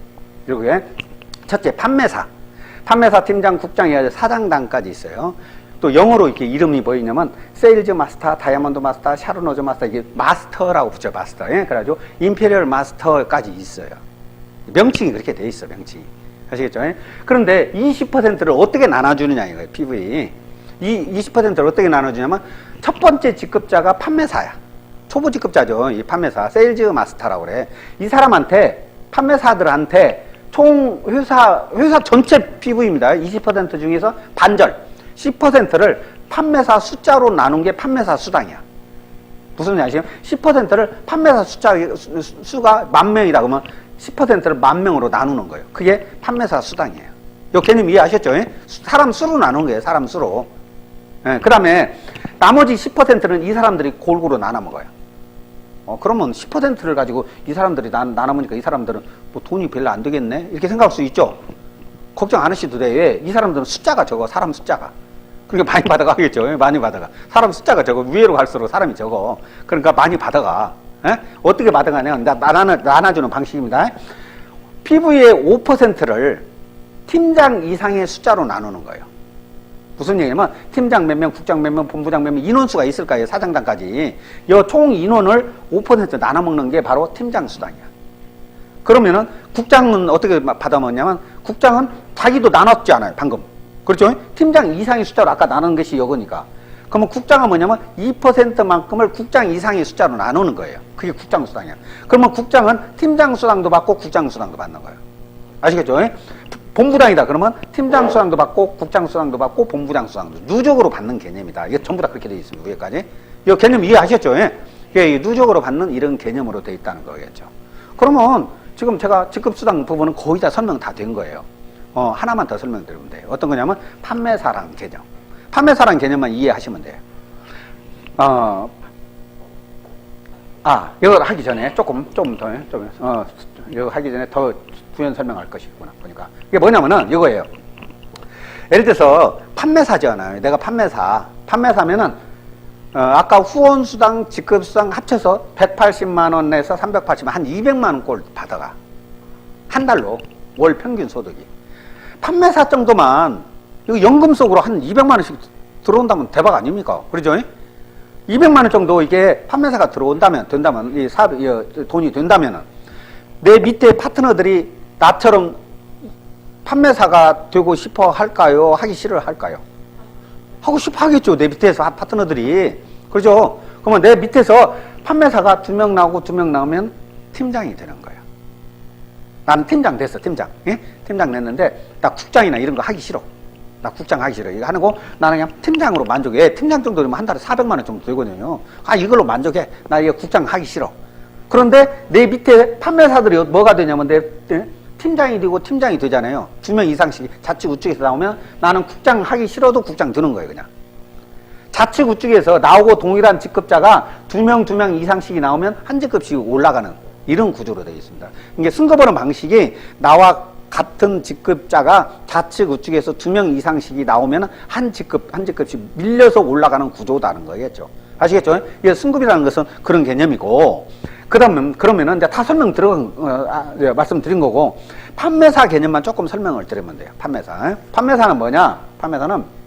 7개. 첫째, 판매사. 판매사 팀장, 국장, 사장단까지 있어요. 또 영어로 이렇게 이름이 뭐 있냐면 세일즈 마스터, 다이아몬드 마스터, 샤르노즈 마스터, 이게 마스터라고 붙여 마스터. 예? 그래가지고 임페리얼 마스터까지 있어요. 명칭이 그렇게 돼 있어. 명칭이. 아시겠죠? 예? 그런데 20%를 어떻게 나눠주느냐 이거예요. PV. 이 20%를 어떻게 나눠주냐면 첫 번째 직급자가 판매사야. 초보 직급자죠. 이 판매사. 세일즈 마스터라고 그래. 이 사람한테, 판매사들한테 총 회사 전체 PV입니다. 20% 중에서 반절. 10%를 판매사 숫자로 나눈 게 판매사 수당이야. 무슨 말인지 아시죠? 10%를 판매사 수가 10,000명이다 그러면 10%를 10,000명으로 나누는 거예요. 그게 판매사 수당이에요. 요 개념 이해하셨죠? 사람 수로 나누는 거예요. 사람 수로. 그 다음에 나머지 10%는 이 사람들이 골고루 나눠 먹어요. 그러면 10%를 가지고 이 사람들이 나눠 먹으니까 이 사람들은 뭐 돈이 별로 안 되겠네? 이렇게 생각할 수 있죠? 걱정 안 하셔도 돼. 왜? 이 사람들은 숫자가 적어. 사람 숫자가. 그러니까 많이 받아가겠죠. 많이 받아가. 사람 숫자가 적어. 위로 갈수록 사람이 적어. 그러니까 많이 받아가. 에? 어떻게 받아가냐면 나눠주는 방식입니다. PV의 5%를 팀장 이상의 숫자로 나누는 거예요. 무슨 얘기냐면 팀장 몇 명, 국장 몇 명, 본부장 몇 명, 인원수가 있을 거예요. 사장단까지. 이 총 인원을 5% 나눠 먹는 게 바로 팀장 수당이야. 그러면은 국장은 어떻게 받아먹냐면 국장은 자기도 나눴지 않아요. 방금. 그렇죠? 팀장 이상의 숫자로 아까 나눈 것이 이거니까. 그러면 국장은 뭐냐면 2%만큼을 국장 이상의 숫자로 나누는 거예요. 그게 국장 수당이야. 그러면 국장은 팀장 수당도 받고 국장 수당도 받는 거예요. 아시겠죠? 본부장이다. 그러면 팀장 수당도 받고 국장 수당도 받고 본부장 수당도 누적으로 받는 개념이다. 이게 전부 다 그렇게 되어 있습니다. 위에까지. 이 개념 이해하셨죠? 이게 누적으로 받는 이런 개념으로 되어 있다는 거겠죠. 그러면 지금 제가 직급수당 부분은 거의 다 설명 다 된 거예요. 하나만 더 설명드리면 돼요. 어떤 거냐면 판매사랑 개념. 판매사랑 개념만 이해하시면 돼요. 이걸 하기 전에 이거 하기 전에 더 부연 설명할 것이구나 보니까 이게 뭐냐면은 이거예요. 예를 들어서 판매사잖아요. 내가 판매사면은 아까 후원수당, 직급수당 합쳐서 180만 원에서 380만 한 200만 원 꼴 받아가. 한 달로 월 평균 소득이. 판매사 정도만 이거 연금 속으로 한 200만 원씩 들어온다면 대박 아닙니까? 그러죠? 200만 원 정도 이게 판매사가 된다면 이 사업이 돈이 된다면은 내 밑에 파트너들이 나처럼 판매사가 되고 싶어 할까요? 하기 싫어 할까요? 하고 싶어 하겠죠. 내 밑에서 파트너들이. 그렇죠? 그러면 내 밑에서 판매사가 2명 나오고 2명 나오면 팀장이 되는 거예요. 나는 팀장 됐어. 팀장. 예? 팀장 냈는데 나 국장이나 이런 거 하기 싫어. 나 국장 하기 싫어. 이거 하는 거 나는 그냥 팀장으로 만족해. 팀장 정도 되면 한 달에 400만 원 정도 되거든요. 이걸로 만족해. 나 이거 국장 하기 싫어. 그런데 내 밑에 판매사들이 뭐가 되냐면 내 팀장이 되고 팀장이 되잖아요. 2명 이상씩 자치 우측에서 나오면 나는 국장 하기 싫어도 국장 드는 거예요. 그냥. 자치 우측에서 나오고 동일한 직급자가 2명 이상씩이 나오면 한 직급씩 올라가는 이런 구조로 되어 있습니다. 이게 승급하는 방식이 나와 같은 직급자가 좌측 우측에서 2명 이상씩이 나오면 한 직급씩 밀려서 올라가는 구조다는 거겠죠. 아시겠죠? 이게 승급이라는 것은 그런 개념이고, 그러면은 이제 다 말씀드린 거고, 판매사 개념만 조금 설명을 드리면 돼요. 판매사. 판매사는 뭐냐? 판매사는